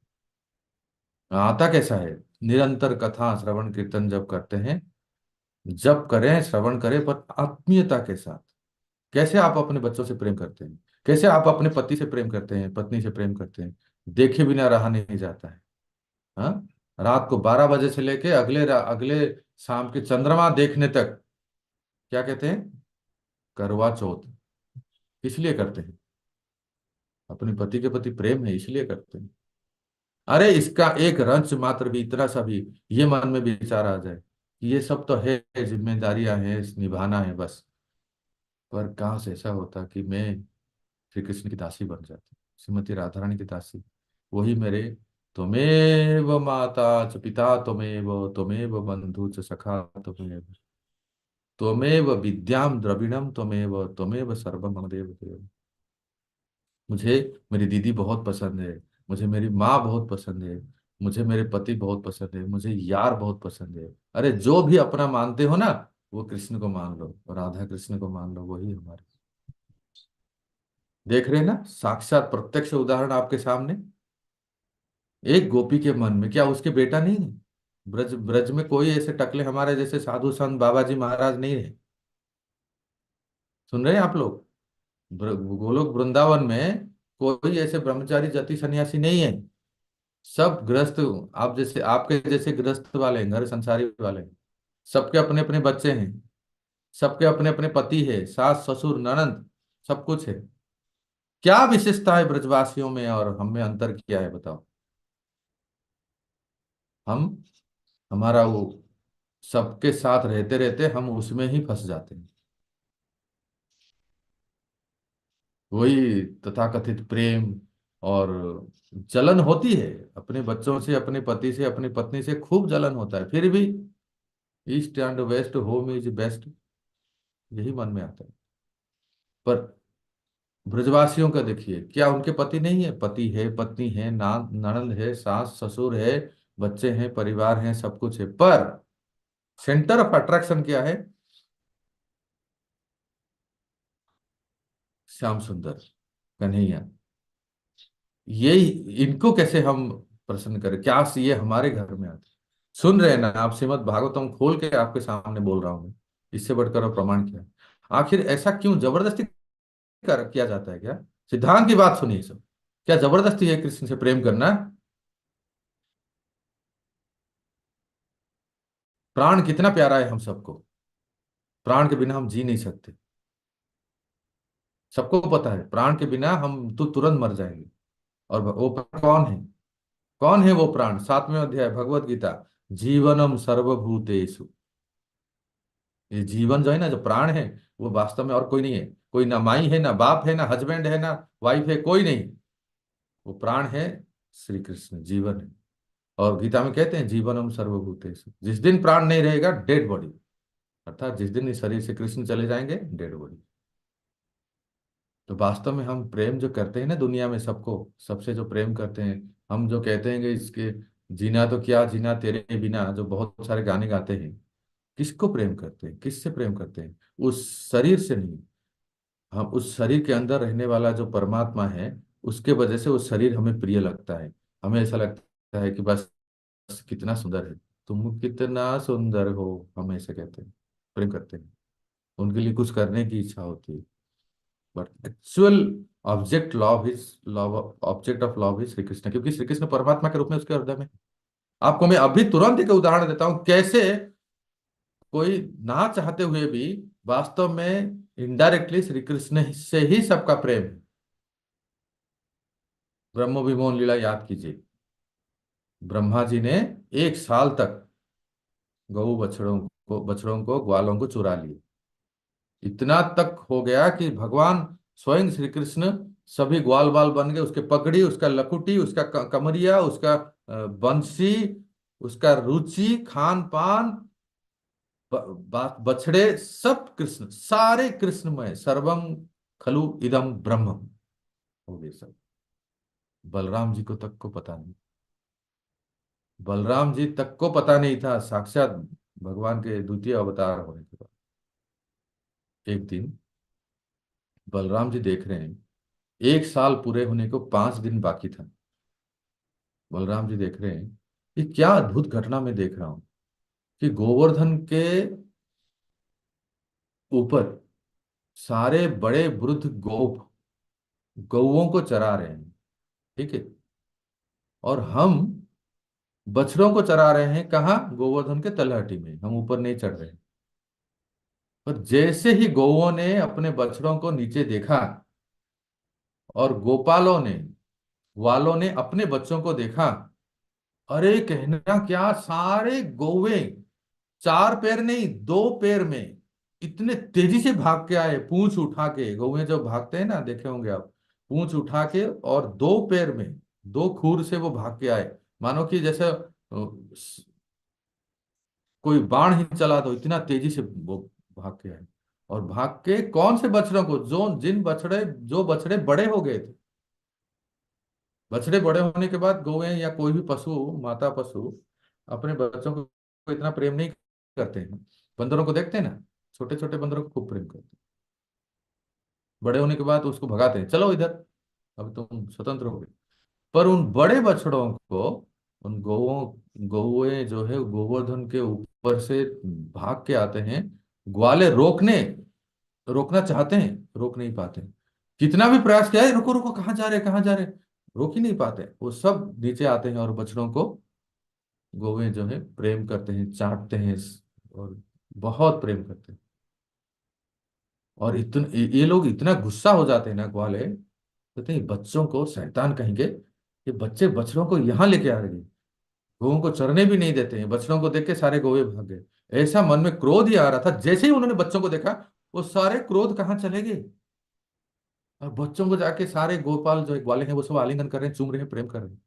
आता कैसा है? निरंतर कथा श्रवण कीर्तन जब करते हैं, जब करें, श्रवण करें, पर आत्मीयता के साथ। कैसे आप अपने बच्चों से प्रेम करते हैं, कैसे आप अपने पति से प्रेम करते हैं, पत्नी से प्रेम करते हैं, देखे बिना रहा नहीं जाता है। हाँ, रात को 12 बजे से लेके अगले शाम के चंद्रमा देखने तक, क्या कहते हैं, करवा चौथ। किस लिए करते हैं? अपने पति के प्रति प्रेम है, इसलिए करते हैं। अरे इसका एक रंच मात्र भी, इतना सा भी ये मन में विचार आ जाए कि ये सब तो है, जिम्मेदारियां हैं, निभाना है बस, पर काश ऐसा होता कि मैं श्री कृष्ण की दासी बन जाती, श्रीमती राधा रानी की दासी। वही मेरे, त्वमेव माता च पिता त्वमेव, त्वमेव बंधु च सखा त्वमेव, त्वमेव विद्याम द्रविणम त्वमेव, त्वमेव सर्वम मम देव देव। मुझे मेरी दीदी बहुत पसंद है, मुझे मेरी माँ बहुत पसंद है, मुझे मेरे पति बहुत पसंद है, मुझे यार बहुत पसंद है। अरे जो भी अपना मानते हो ना, वो कृष्ण को मान लो, और राधा कृष्ण को मान लो, वही हमारे। देख रहे हैं ना, साक्षात प्रत्यक्ष उदाहरण आपके सामने। एक गोपी के मन में, क्या उसके बेटा नहीं है? ब्रज ब्रज में कोई ऐसे टकले हमारे जैसे साधु संत बाबा जी महाराज नहीं है? सुन रहे हैं आप लोग? गोलोक वृंदावन में कोई ऐसे ब्रह्मचारी जति सन्यासी नहीं है। सब गृहस्थ, आप जैसे, आपके जैसे गृहस्थ वाले हैं, घर संसारी वाले हैं। सबके अपने अपने बच्चे हैं, सबके अपने अपने पति है, सास ससुर ननद, सब कुछ है। क्या विशेषता है ब्रजवासियों में और हम में, अंतर क्या है बताओ? हम, हमारा वो, सबके साथ रहते रहते हम उसमें ही फंस जाते हैं। वही तथाकथित प्रेम और जलन होती है, अपने बच्चों से, अपने पति से, अपनी पत्नी से खूब जलन होता है, फिर भी east and west, home is best, यही मन में आता है। पर ब्रजवासियों का देखिए, क्या उनके पति नहीं है? पति है, पत्नी है, ननंद है, सास ससुर है, बच्चे हैं, परिवार है, सब कुछ है, पर सेंटर ऑफ अट्रैक्शन क्या है? श्याम सुंदर, कन्हैया। ये, इनको कैसे हम प्रसन्न करें? क्या ये हमारे घर में आते? सुन रहे हैं ना आप? श्रीमद् भागवतम खोल के आपके सामने बोल रहा हूं मैं। इससे बढ़कर और प्रमाण क्या है? आखिर ऐसा क्यों जबरदस्ती किया जाता है क्या? सिद्धांत की बात सुनिए सब। क्या जबरदस्ती है कृष्ण से प्रेम करना? प्राण कितना प्यारा है हम सबको, प्राण के बिना हम जी नहीं सकते। सबको पता है प्राण के बिना हम तो तुरंत मर जाएंगे। और वो प्राण कौन है? कौन है वो प्राण? 7वें अध्याय भगवत गीता, जीवनम सर्वभूतेषु। ये जीवन जो है ना, जो प्राण है, वो वास्तव में और कोई नहीं है। कोई ना माई है, ना बाप है, ना हस्बैंड है, ना वाइफ है, कोई नहीं। वो प्राण है श्री कृष्ण, जीवन है। और गीता में कहते हैं जीवनम सर्वभूतेषु, जिस दिन प्राण नहीं रहेगा, डेड बॉडी। अर्थात जिस दिन इस शरीर से कृष्ण चले जाएंगे, डेड बॉडी। तो वास्तव में हम प्रेम जो करते हैं ना दुनिया में सबको, सबसे जो प्रेम करते हैं, हम जो कहते हैं कि इसके जीना तो क्या जीना तेरे बिना, जो बहुत सारे गाने गाते हैं, किसको प्रेम करते हैं, किससे प्रेम करते हैं? उस शरीर से नहीं। हम उस शरीर के अंदर रहने वाला जो परमात्मा है, उसके वजह से वो शरीर हमें प्रिय लगता है। हमें ऐसा लगता है कि बस कितना सुंदर है, तुम कितना सुंदर हो, हम ऐसे कहते हैं, प्रेम करते हैं। उनके लिए कुछ करने की इच्छा होती है। But actual object of love is Shri Krishna, क्योंकि श्री कृष्ण परमात्मा के रूप में उसके हृदय में। आपको मैं अभी तुरंत एक उदाहरण देता हूं कैसे कोई ना चाहते हुए भी वास्तव में इनडायरेक्टली श्री कृष्ण से ही सबका प्रेम है। ब्रह्म विमोहन लीला याद कीजिए। ब्रह्मा जी ने 1 साल तक गौ बछड़ों को ग्वालों को चुरा लिए। इतना तक हो गया कि भगवान स्वयं श्री कृष्ण सभी ग्वाल बाल बन गए, उसके पगड़ी, उसका लकुटी, उसका कमरिया, उसका बंसी, उसका रुचि, खान पान, बछड़े, सब कृष्ण, सारे कृष्णमय, सर्वम खलु इदम ब्रह्म हो गए सब। बलराम जी को तक को पता नहीं। बलराम जी तक को पता नहीं था, साक्षात भगवान के द्वितीय अवतार होने के बाद। एक दिन बलराम जी देख रहे हैं, 1 साल पूरे होने को 5 दिन बाकी था। बलराम जी देख रहे हैं, ये क्या अद्भुत घटना मैं देख रहा हूं कि गोवर्धन के ऊपर सारे बड़े वृद्ध गौओं को चरा रहे हैं, ठीक है। और हम बछड़ों को चरा रहे हैं, कहाँ? गोवर्धन के तलहटी में, हम ऊपर नहीं चढ़ रहे। पर जैसे ही गौओं ने अपने बछड़ों को नीचे देखा और गोपालों ने, ग्वालों ने अपने बच्चों को देखा, अरे कहना क्या, सारे गौवे 4 पैर नहीं, 2 पैर में इतने तेजी से भाग के आए, पूंछ उठा के। गौवे जब भागते हैं ना, देखे होंगे आप, पूंछ उठा के, और 2 पैर में, 2 खुर से वो भाग के आए, मानो कि जैसे कोई बाण ही चला दो, इतना तेजी से वो भाग के आए। और भाग के कौन से बछड़ों को, जो बछड़े बड़े हो गए थे। बछड़े बड़े होने के बाद गौएं या कोई भी पशु, माता पशु, अपने बच्चों को इतना प्रेम नहीं करते हैं। बंदरों को देखते हैं ना, छोटे छोटे बंदरों को खूब प्रेम करते हैं। बड़े होने के बाद उसको भगाते हैं, चलो इधर, अब तुम स्वतंत्र हो गए। पर उन बड़े बछड़ों को, उन गौएं जो है गोवर्धन के ऊपर से भाग के आते हैं। ग्वाले रोकना चाहते हैं, रोक नहीं पाते। कितना भी प्रयास किया है, रुको रुको, कहाँ जा रहे, कहाँ जा रहे, रोक ही नहीं पाते। वो सब नीचे आते हैं और बछड़ों को गौएं जो है प्रेम करते हैं, चाटते हैं, और बहुत प्रेम करते हैं। और ये लोग इतना गुस्सा हो जाते हैं ना, ग्वाले कहते हैं बच्चों को शैतान कहेंगे, ये बच्चे बछड़ों को यहाँ लेके आ रहे हैं, गौओं को चरने भी नहीं देते हैं। बछड़ों को देख के सारे गौवे भाग गए। ऐसा मन में क्रोध ही आ रहा था, जैसे ही उन्होंने बच्चों को देखा, वो सारे क्रोध कहाँ चले गए। और बच्चों को जाके सारे गोपाल जो ग्वाले हैं वो सब आलिंगन कर रहे हैं, चूम रहे हैं, प्रेम कर रहे हैं।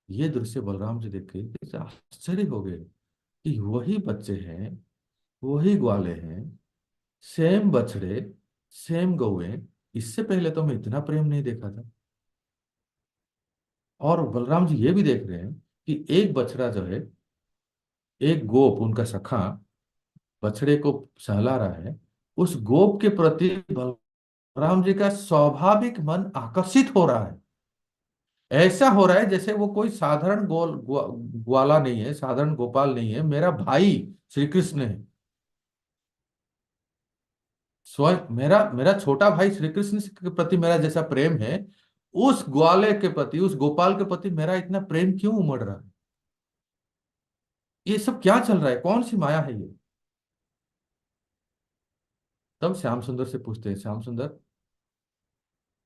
ये दृश्य बलराम जी देख के ऐसे आश्चर्य हो गए कि वही बच्चे हैं, वही ग्वाले हैं, सेम बछड़े, सेम गौएं। इससे पहले तो मैं इतना प्रेम नहीं देखा था। और बलराम जी ये भी देख रहे हैं कि एक बछड़ा जो है, एक गोप उनका सखा बछड़े को सहला रहा है। उस गोप के प्रति बलराम जी का स्वाभाविक मन आकर्षित हो रहा है। ऐसा हो रहा है जैसे वो कोई साधारण ग्वाला नहीं है, साधारण गोपाल नहीं है, मेरा भाई श्री कृष्ण है। स्वयं मेरा मेरा छोटा भाई श्री कृष्ण के प्रति मेरा जैसा प्रेम है, उस ग्वाले के प्रति, उस गोपाल के प्रति मेरा इतना प्रेम क्यों उमड़ रहा है? ये सब क्या चल रहा है, कौन सी माया है ये? तब श्याम सुंदर से पूछते हैं, श्याम सुंदर,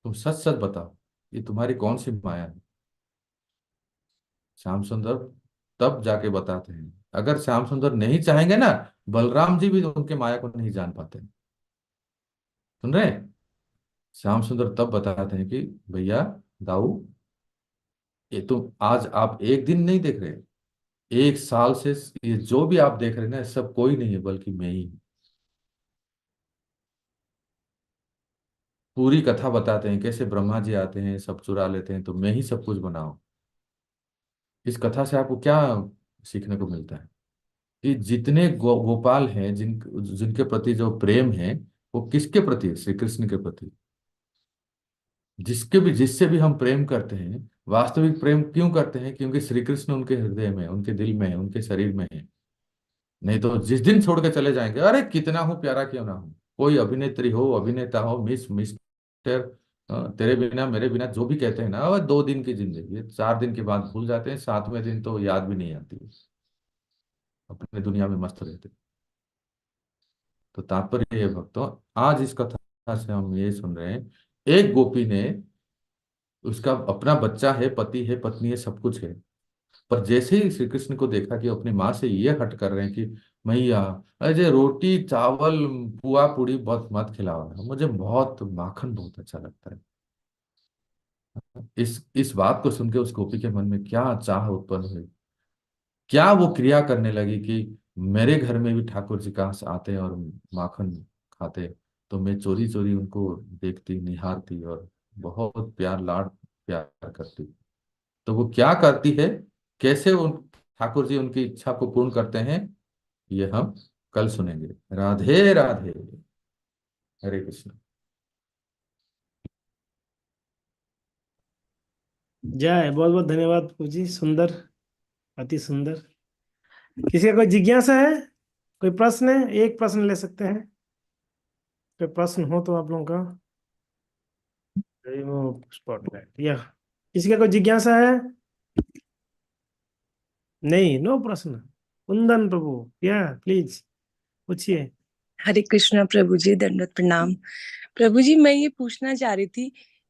तुम सच सच बताओ, ये तुम्हारी कौन सी माया है? श्याम सुंदर तब जाके बताते हैं। अगर श्याम सुंदर नहीं चाहेंगे ना, बलराम जी भी उनके माया को नहीं जान पाते। सुन रहे हैं? श्याम सुंदर तब बताते हैं कि भैया, दाऊ, ये तुम आज आप एक दिन नहीं देख रहे, एक साल से ये जो भी आप देख रहे हैं ना, सब कोई नहीं है बल्कि मैं ही हूँ। पूरी कथा बताते हैं कैसे ब्रह्मा जी आते हैं, सब चुरा लेते हैं, तो मैं ही सब कुछ बनाऊं। इस कथा से आपको क्या सीखने को मिलता है? कि जितने गोपाल हैं, जिनके प्रति जो प्रेम है, वो किसके प्रति है? श्री कृष्ण के प्रति। जिसके भी जिससे भी हम प्रेम करते हैं, वास्तविक प्रेम क्यों करते हैं? क्योंकि श्री कृष्ण उनके हृदय में, उनके दिल में, उनके शरीर में है। नहीं तो जिस दिन छोड़ के चले जाएंगे, अरे कितना हो प्यारा क्यों ना हो, कोई अभिनेत्री हो, अभिनेता हो, मिस्टर, तेरे बिना मेरे बिना, जो भी कहते हैं ना, वह 2 दिन की जिंदगी है, 4 दिन के बाद भूल जाते हैं, 7वें दिन तो याद भी नहीं आती है, अपने दुनिया में मस्त रहते हैं। तो तात्पर्य ये भक्तों, आज इस कथा से हम ये सुन रहे हैं, एक गोपी ने, उसका अपना बच्चा है, पति है, पत्नी है, सब कुछ है, पर जैसे ही श्री कृष्ण को देखा कि अपनी माँ से ये हट कर रहे हैं कि मैया, अजय रोटी चावल पुआ पूड़ी बहुत मत खिलाओ, मुझे बहुत माखन बहुत अच्छा लगता है। इस बात को सुन के उस गोपी के मन में क्या चाह उत्पन्न हुई, क्या वो क्रिया करने लगी कि मेरे घर में भी ठाकुर जी कहाँ से आते और माखन खाते, तो मैं चोरी चोरी उनको देखती, निहारती और बहुत प्यार लाड प्यार करती। तो वो क्या करती है, कैसे उन ठाकुर जी उनकी इच्छा को पूर्ण करते हैं, ये हम कल सुनेंगे। राधे राधे। हरे कृष्ण। जय, बहुत बहुत धन्यवाद प्रभु जी, सुंदर, अति सुंदर। किसी का कोई जिज्ञासा है, कोई प्रश्न है? एक प्रश्न ले सकते हैं, कोई प्रश्न हो तो आप लोगों का। रिमूव स्पॉटलाइट, या किसी का कोई जिज्ञासा है? नहीं, नो प्रश्न। कुंदन प्रभु, या प्लीज पूछिए। हरे कृष्णा प्रभु जी, दंडवत प्रणाम। प्रभु जी, मैं ये पूछना चाह रही थी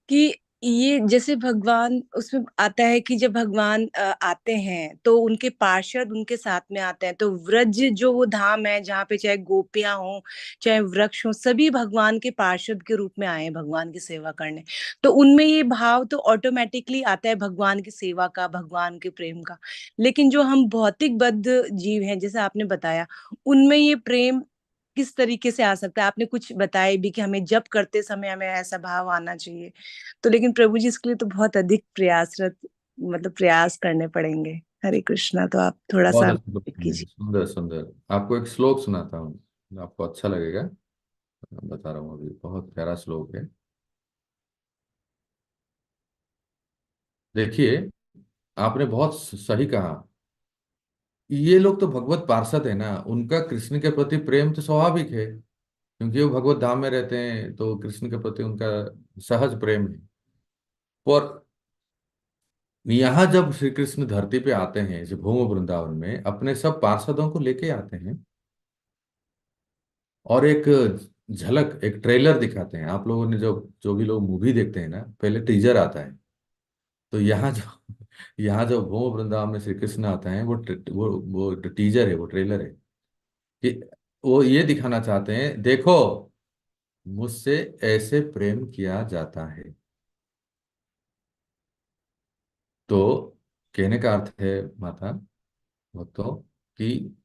कि ये जैसे भगवान उसमें आता है कि जब भगवान आते हैं तो उनके पार्षद उनके साथ में आते हैं, तो व्रज जो वो धाम है जहाँ पे चाहे गोपियां हो चाहे वृक्ष हो, सभी भगवान के पार्षद के रूप में आए हैं भगवान की सेवा करने। तो उनमें ये भाव तो ऑटोमेटिकली आता है भगवान की सेवा का, भगवान के प्रेम का। लेकिन जो हम भौतिक बद्ध जीव हैं, जैसे आपने बताया, उनमें ये प्रेम किस तरीके से आ सकता है? आपने कुछ बताया भी कि हमें जप करते समय हमें ऐसा भाव आना चाहिए। तो लेकिन प्रभु जी, इसके लिए तो बहुत अधिक प्रयासरत, मतलब प्रयास करने पड़ेंगे। हरे कृष्णा, तो आप थोड़ा बहुत सा अच्छा, कीजिए। सुंदर सुंदर। आपको एक श्लोक सुनाता हूँ, आपको अच्छा लगेगा। मैं बता रहा हूँ, अभी बहुत प्यारा श्लोक है। देखिए, आपने बहुत सही कहा। ये लोग तो भगवत पार्षद है ना, उनका कृष्ण के प्रति प्रेम तो स्वाभाविक है, क्योंकि वो भगवत धाम में रहते हैं, तो कृष्ण के प्रति उनका सहज प्रेम है। पर यहाँ जब श्री कृष्ण धरती पे आते हैं, इस भूम वृंदावन में, अपने सब पार्षदों को लेके आते हैं, और एक झलक, एक ट्रेलर दिखाते हैं। आप लोगों ने जो जो भी लोग मूवी देखते हैं ना, पहले टीजर आता है। तो यहाँ जो भूम वृंदावन में श्री कृष्ण आता है, वो टीजर है, वो ट्रेलर है, कि वो ये दिखाना चाहते हैं, देखो मुझसे ऐसे प्रेम किया जाता है। तो कहने का अर्थ है माता भक्तों, कि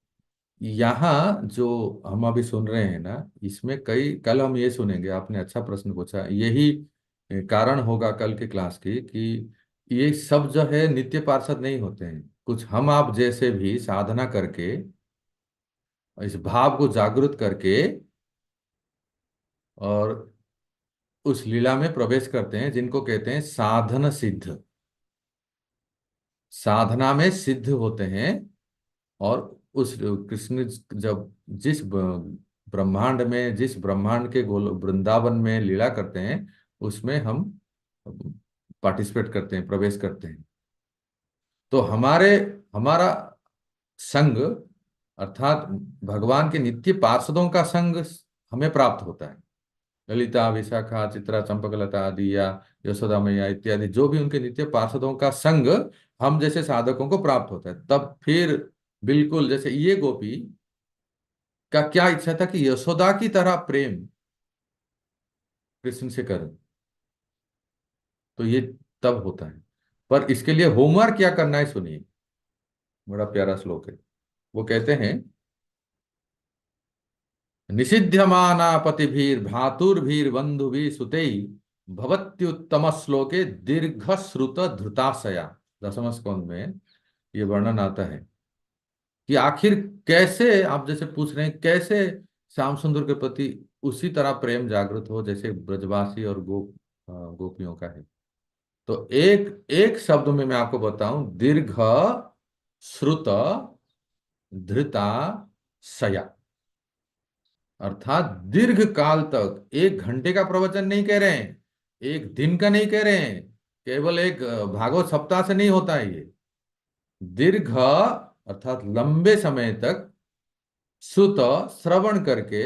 यहाँ जो हम अभी सुन रहे हैं ना, इसमें कई, कल हम ये सुनेंगे, आपने अच्छा प्रश्न पूछा, यही कारण होगा कल की क्लास की, कि ये सब जो है नित्य पार्षद नहीं होते हैं, कुछ हम आप जैसे भी साधना करके, इस भाव को जागृत करके, और उस लीला में प्रवेश करते हैं, जिनको कहते हैं साधन सिद्ध, साधना में सिद्ध होते हैं। और उस कृष्ण जब ब्रह्मांड में, जिस ब्रह्मांड के गोल वृंदावन में लीला करते हैं, उसमें हम पार्टिसिपेट करते हैं, प्रवेश करते हैं। तो हमारा संग, अर्थात भगवान के नित्य पार्षदों का संग हमें प्राप्त होता है। ललिता, विशाखा, चित्रा, चंपकलता आदि, या यशोदा मैया इत्यादि, जो भी उनके नित्य पार्षदों का संग हम जैसे साधकों को प्राप्त होता है, तब फिर बिल्कुल जैसे ये गोपी का क्या इच्छा था कि यशोदा की तरह प्रेम कृष्ण से करें, तो ये तब होता है। पर इसके लिए होमवर्क क्या करना है, सुनिए। बड़ा प्यारा श्लोक है। वो कहते हैं, निषिध्यमाना पतिभिर भ्रातुर्भिर बंधुभिः सुतैः भवत्युत्तम श्लोके दीर्घ श्रुत धृताशया। दसम स्कंद में ये वर्णन आता है कि आखिर कैसे, आप जैसे पूछ रहे हैं, कैसे श्याम सुंदर के प्रति उसी तरह प्रेम जागृत हो जैसे ब्रजवासी और गोपियों का है। तो एक एक शब्द में मैं आपको बताऊं, दीर्घ श्रुत धृता शया, अर्थात दीर्घ काल तक, 1 घंटे का प्रवचन नहीं कह रहे हैं, 1 दिन का नहीं कह रहे हैं, केवल एक भागवत सप्ताह से नहीं होता है ये। दीर्घ अर्थात लंबे समय तक श्रुत श्रवण करके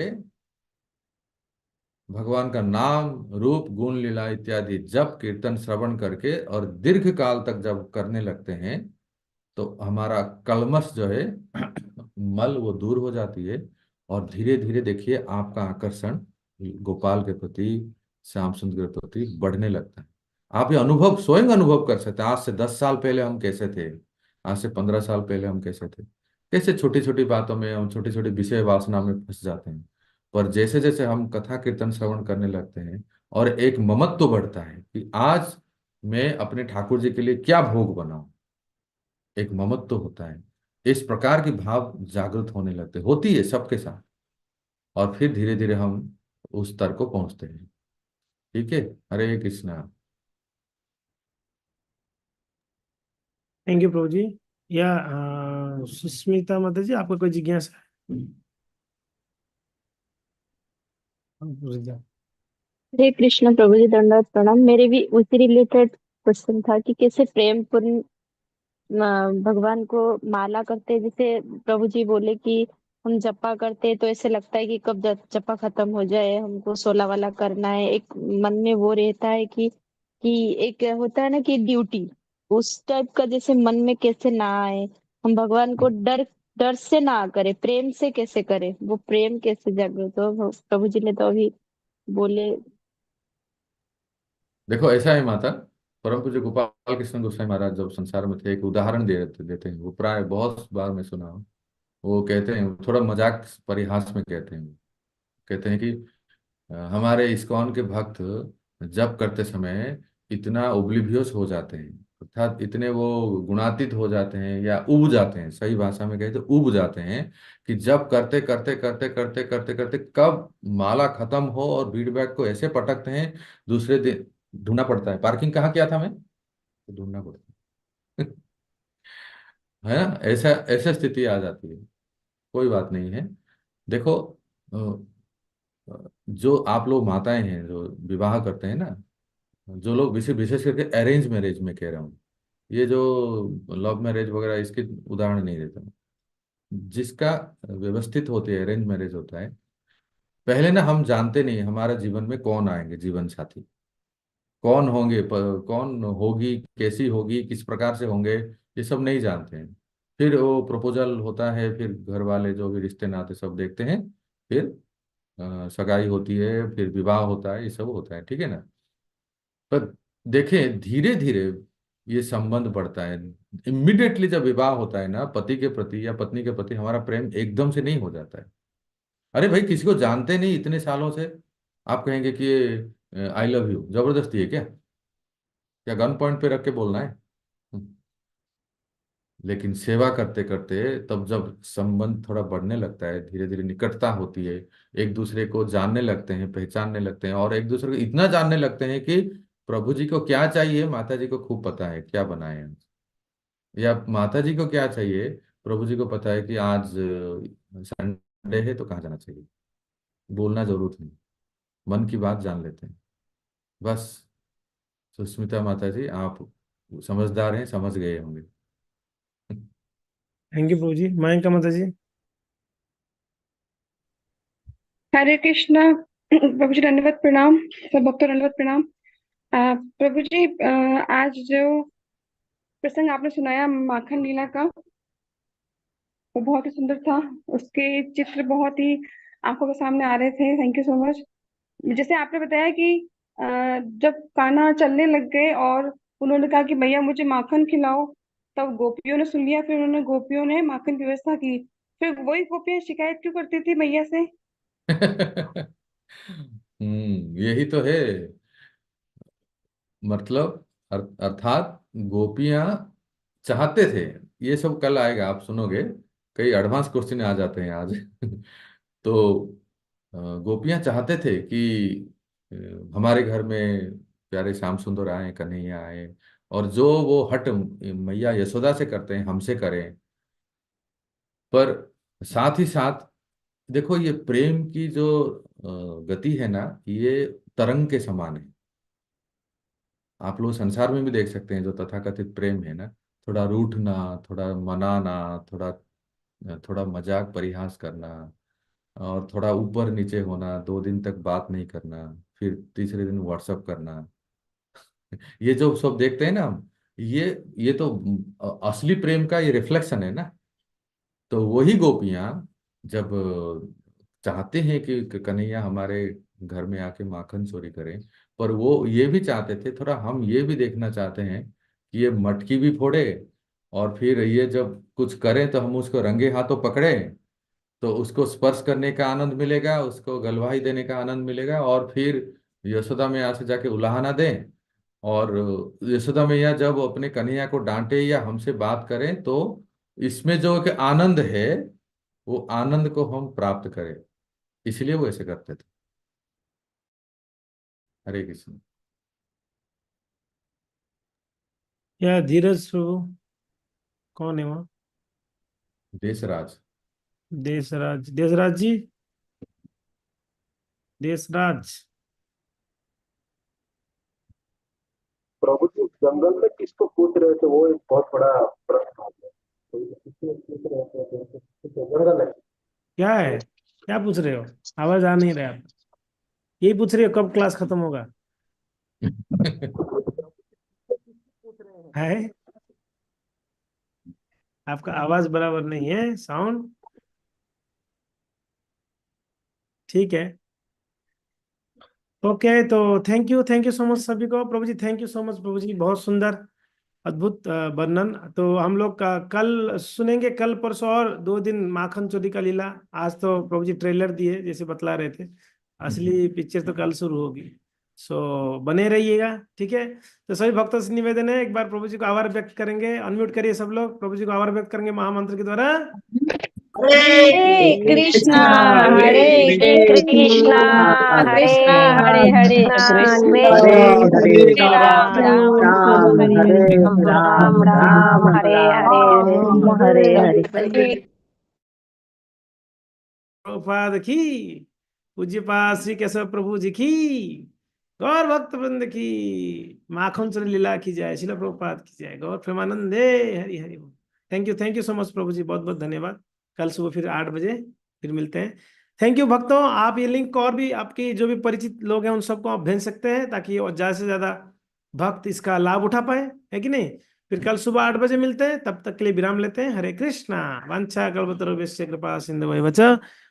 भगवान का नाम रूप गुण लीला इत्यादि जप कीर्तन श्रवण करके और दीर्घ काल तक जब करने लगते हैं तो हमारा कलमश जो है मल वो दूर हो जाती है। और धीरे धीरे देखिए आपका आकर्षण गोपाल के प्रति, श्याम सुंदर के प्रति बढ़ने लगता है। आप ये अनुभव स्वयं अनुभव कर सकते हैं। आज से 10 साल पहले हम कैसे थे, आज से 15 साल पहले हम कैसे थे, कैसे छोटी छोटी बातों में हम छोटी छोटी विषय वासना में फंस जाते हैं। पर जैसे जैसे हम कथा कीर्तन श्रवण करने लगते हैं और एक ममत्व बढ़ता है कि आज मैं अपने ठाकुर जी के लिए क्या भोग बनाऊं, एक ममत्व होता है। इस प्रकार की भाव जागृत होने लगते, होती है सबके साथ। और फिर धीरे धीरे हम उस स्तर को पहुंचते हैं। ठीक है, हरे कृष्णा। थैंक यू प्रभु जी। या सुष्मिता माता जी, आपका कोई जिज्ञासा है? हाँ, पूछ जाओ। हरे कृष्ण प्रभु जी, दंडवत प्रणाम। मेरे भी उसी रिलेटेड क्वेश्चन था कि कैसे प्रेम पूर्ण भगवान को माला करते हैं। जैसे प्रभु जी बोले कि हम जपा करते हैं तो ऐसे लगता है कि कब जपा खत्म हो जाए, हमको 16 वाला करना है। एक मन में वो रहता है कि एक होता है ना कि ड्यूटी, उस टाइप का जैसे मन में कैसे ना आए। हम भगवान को डर डर से ना करें, प्रेम से कैसे करें, वो प्रेम कैसे जागृत हो। प्रभु जी ने तो अभी बोले। देखो ऐसा है माता, परम पूज्य गोपाल कृष्ण गोसाई महाराज जब संसार में थे एक उदाहरण देते हैं, वो प्राय बहुत बार मैं सुना हूं। वो कहते हैं, थोड़ा मजाक परिहास में कहते हैं, कहते हैं कि हमारे इस्कॉन के भक्त जप करते समय इतना ओब्लिवियस हो जाते हैं, अर्थात इतने वो गुणातीत हो जाते हैं या उब जाते हैं, सही भाषा में कहे तो उब जाते हैं, कि जब करते करते करते करते करते करते कब माला खत्म हो और फीडबैक को ऐसे पटकते हैं, दूसरे दिन ढूंढना पड़ता है पार्किंग कहाँ किया था मैं, तो ढूंढना पड़ता है है ना, ऐसा ऐसा स्थिति आ जाती है। कोई बात नहीं है। देखो जो आप लोग माताएं हैं जो विवाह करते हैं ना, जो लोग विशेष विशेष करके अरेंज मैरिज में कह रहा हूँ, ये जो लव मैरिज वगैरह इसके उदाहरण नहीं देता हूँ, जिसका व्यवस्थित होती है अरेंज मैरिज होता है, पहले ना हम जानते नहीं हमारे जीवन में कौन आएंगे जीवन साथी, कौन होंगे, कौन होगी, कैसी होगी, किस प्रकार से होंगे, ये सब नहीं जानते हैं। फिर वो प्रपोजल होता है, फिर घर वाले जो भी रिश्ते नाते सब देखते हैं, फिर सगाई होती है, फिर विवाह होता है, ये सब होता है, ठीक है ना। पर देखें धीरे धीरे ये संबंध बढ़ता है। इमिडिएटली जब विवाह होता है ना, पति के प्रति या पत्नी के प्रति हमारा प्रेम एकदम से नहीं हो जाता है। अरे भाई, किसी को जानते नहीं इतने सालों से, आप कहेंगे कि ये आई लव यू जबरदस्ती है क्या, क्या गन पॉइंट पे रख के बोलना है। हम्म। लेकिन सेवा करते करते तब जब संबंध थोड़ा बढ़ने लगता है, धीरे धीरे निकटता होती है, एक दूसरे को जानने लगते हैं, पहचानने लगते हैं, और एक दूसरे को इतना जानने लगते हैं कि प्रभु जी को क्या चाहिए माता जी को खूब पता है क्या बनाए हैं, या माता जी को क्या चाहिए प्रभु जी को पता है कि आज संडे है तो कहाँ जाना चाहिए। बोलना जरूरत नहीं, मन की बात जान लेते हैं बस। सुष्मिता माता जी आप समझदार हैं, समझ गए होंगे। थैंक यू प्रभु जी। मयंका माता जी। हरे कृष्णा प्रभु जी, दंडवत प्रणाम। सब भक्तों दंडवत प्रणाम। प्रभु जी, आज जो प्रसंग आपने सुनाया माखन लीला का, वो बहुत ही सुंदर था। उसके चित्र बहुत ही आंखों के सामने आ रहे थे। Thank you so much. जैसे आपने बताया कि जब कान्हा चलने लग गए और उन्होंने कहा कि भैया मुझे माखन खिलाओ, तब गोपियों ने सुन लिया, फिर उन्होंने गोपियों ने माखन की व्यवस्था की। फिर वही गोपियां शिकायत क्यों करती थी मैया से? यही तो है। मतलब अर्थात गोपियां चाहते थे, ये सब कल आएगा, आप सुनोगे, कई एडवांस क्वेश्चन आ जाते हैं आज। तो गोपियां चाहते थे कि अ, हमारे घर में प्यारे श्याम सुंदर आए, कन्हैया आए, और जो वो हट मैया यशोदा से करते हैं हमसे करें। पर साथ ही साथ देखो, ये प्रेम की जो गति है ना, ये तरंग के समान है। आप लोग संसार में भी देख सकते हैं जो तथाकथित प्रेम है ना, थोड़ा रूठना, थोड़ा मनाना, थोड़ा थोड़ा मजाक परिहास करना, और थोड़ा ऊपर नीचे होना, 2 दिन तक बात नहीं करना, फिर तीसरे दिन व्हाट्सअप करना। ये जो सब देखते हैं ना हम, ये तो असली प्रेम का ये रिफ्लेक्शन है ना। तो वही गोपियां जब चाहते हैं कि कन्हैया हमारे घर में आके माखन चोरी करें, पर वो ये भी चाहते थे, थोड़ा हम ये भी देखना चाहते हैं कि ये मटकी भी फोड़े, और फिर ये जब कुछ करें तो हम उसको रंगे हाथों पकड़े, तो उसको स्पर्श करने का आनंद मिलेगा, उसको गलवाही देने का आनंद मिलेगा, और फिर यशोदा मैया से जाके उलाहना दें। और यशोदा मैया जब अपने कन्हैया को डांटे या हमसे बात करें, तो इसमें जो एक आनंद है, वो आनंद को हम प्राप्त करें, इसलिए वो ऐसे करते थे। हरे कृष्ण। या धीरज प्रभु, कौन है वहाँ? देशराज। देशराज, देशराज जी, देशराज। प्रभु जी जंगल में किसको पूछ रहे थे, वो एक बहुत बड़ा प्रश्न हो गया। तो ये किसने पूछ रहे थे, जंगल है। क्या है, क्या पूछ रहे हो? आवाज आ नहीं रहा। यही पूछ रहे हो कब क्लास खत्म होगा? है, आपका आवाज बराबर नहीं है, साउंड। ठीक है, ओके। तो थैंक यू सो मच सभी को। प्रभु जी थैंक यू सो मच प्रभु जी, बहुत सुंदर अद्भुत वर्णन। तो हम लोग का कल सुनेंगे, कल परसों और 2 दिन माखन चोरी का लीला। आज तो प्रभु जी ट्रेलर दिए जैसे बतला रहे थे, असली पिक्चर तो कल शुरू होगी। सो बने रहिएगा, ठीक है। तो सभी भक्तों से निवेदन है, एक बार प्रभु जी को आभार व्यक्त करेंगे। अनम्यूट करिए सब लोग, प्रभु जी को आभार व्यक्त करेंगे महामंत्र के द्वारा। हरे कृष्णा, हरे कृष्णा, कृष्णा हरे हरे, कृष्णा हरे राम, राम हरे राम, राम हरे हरे, हरे प्रभुपाद की, पूज्यपाद श्री केशव प्रभु जी की, गौर भक्त वृंद की, माखन चोरी लीला की जय, शिला प्रभुपाद की जय, गौर प्रेमानंदे, हरि हरि बोल। थैंक यू सो मच प्रभु जी, बहुत बहुत धन्यवाद। कल सुबह फिर 8 बजे फिर मिलते हैं। थैंक यू भक्तों। आप ये लिंक और भी आपके जो भी परिचित लोग हैं उन सबको आप भेज सकते हैं, ताकि और ज्यादा से ज्यादा भक्त इसका लाभ उठा पाए, है कि नहीं। फिर कल सुबह 8 बजे मिलते हैं, तब तक के लिए विराम लेते हैं। हरे कृष्णा, वांछा कल्पतरुभ्यश्च कृपा सिन्धुभैर्वच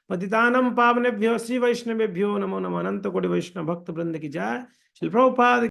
पतितानं पावनेभ्यो श्री वैष्णवेभ्यो नमो नमः। अनंत कोटि वैष्णव भक्त वृंद की जय। श्री प्रभुपाद।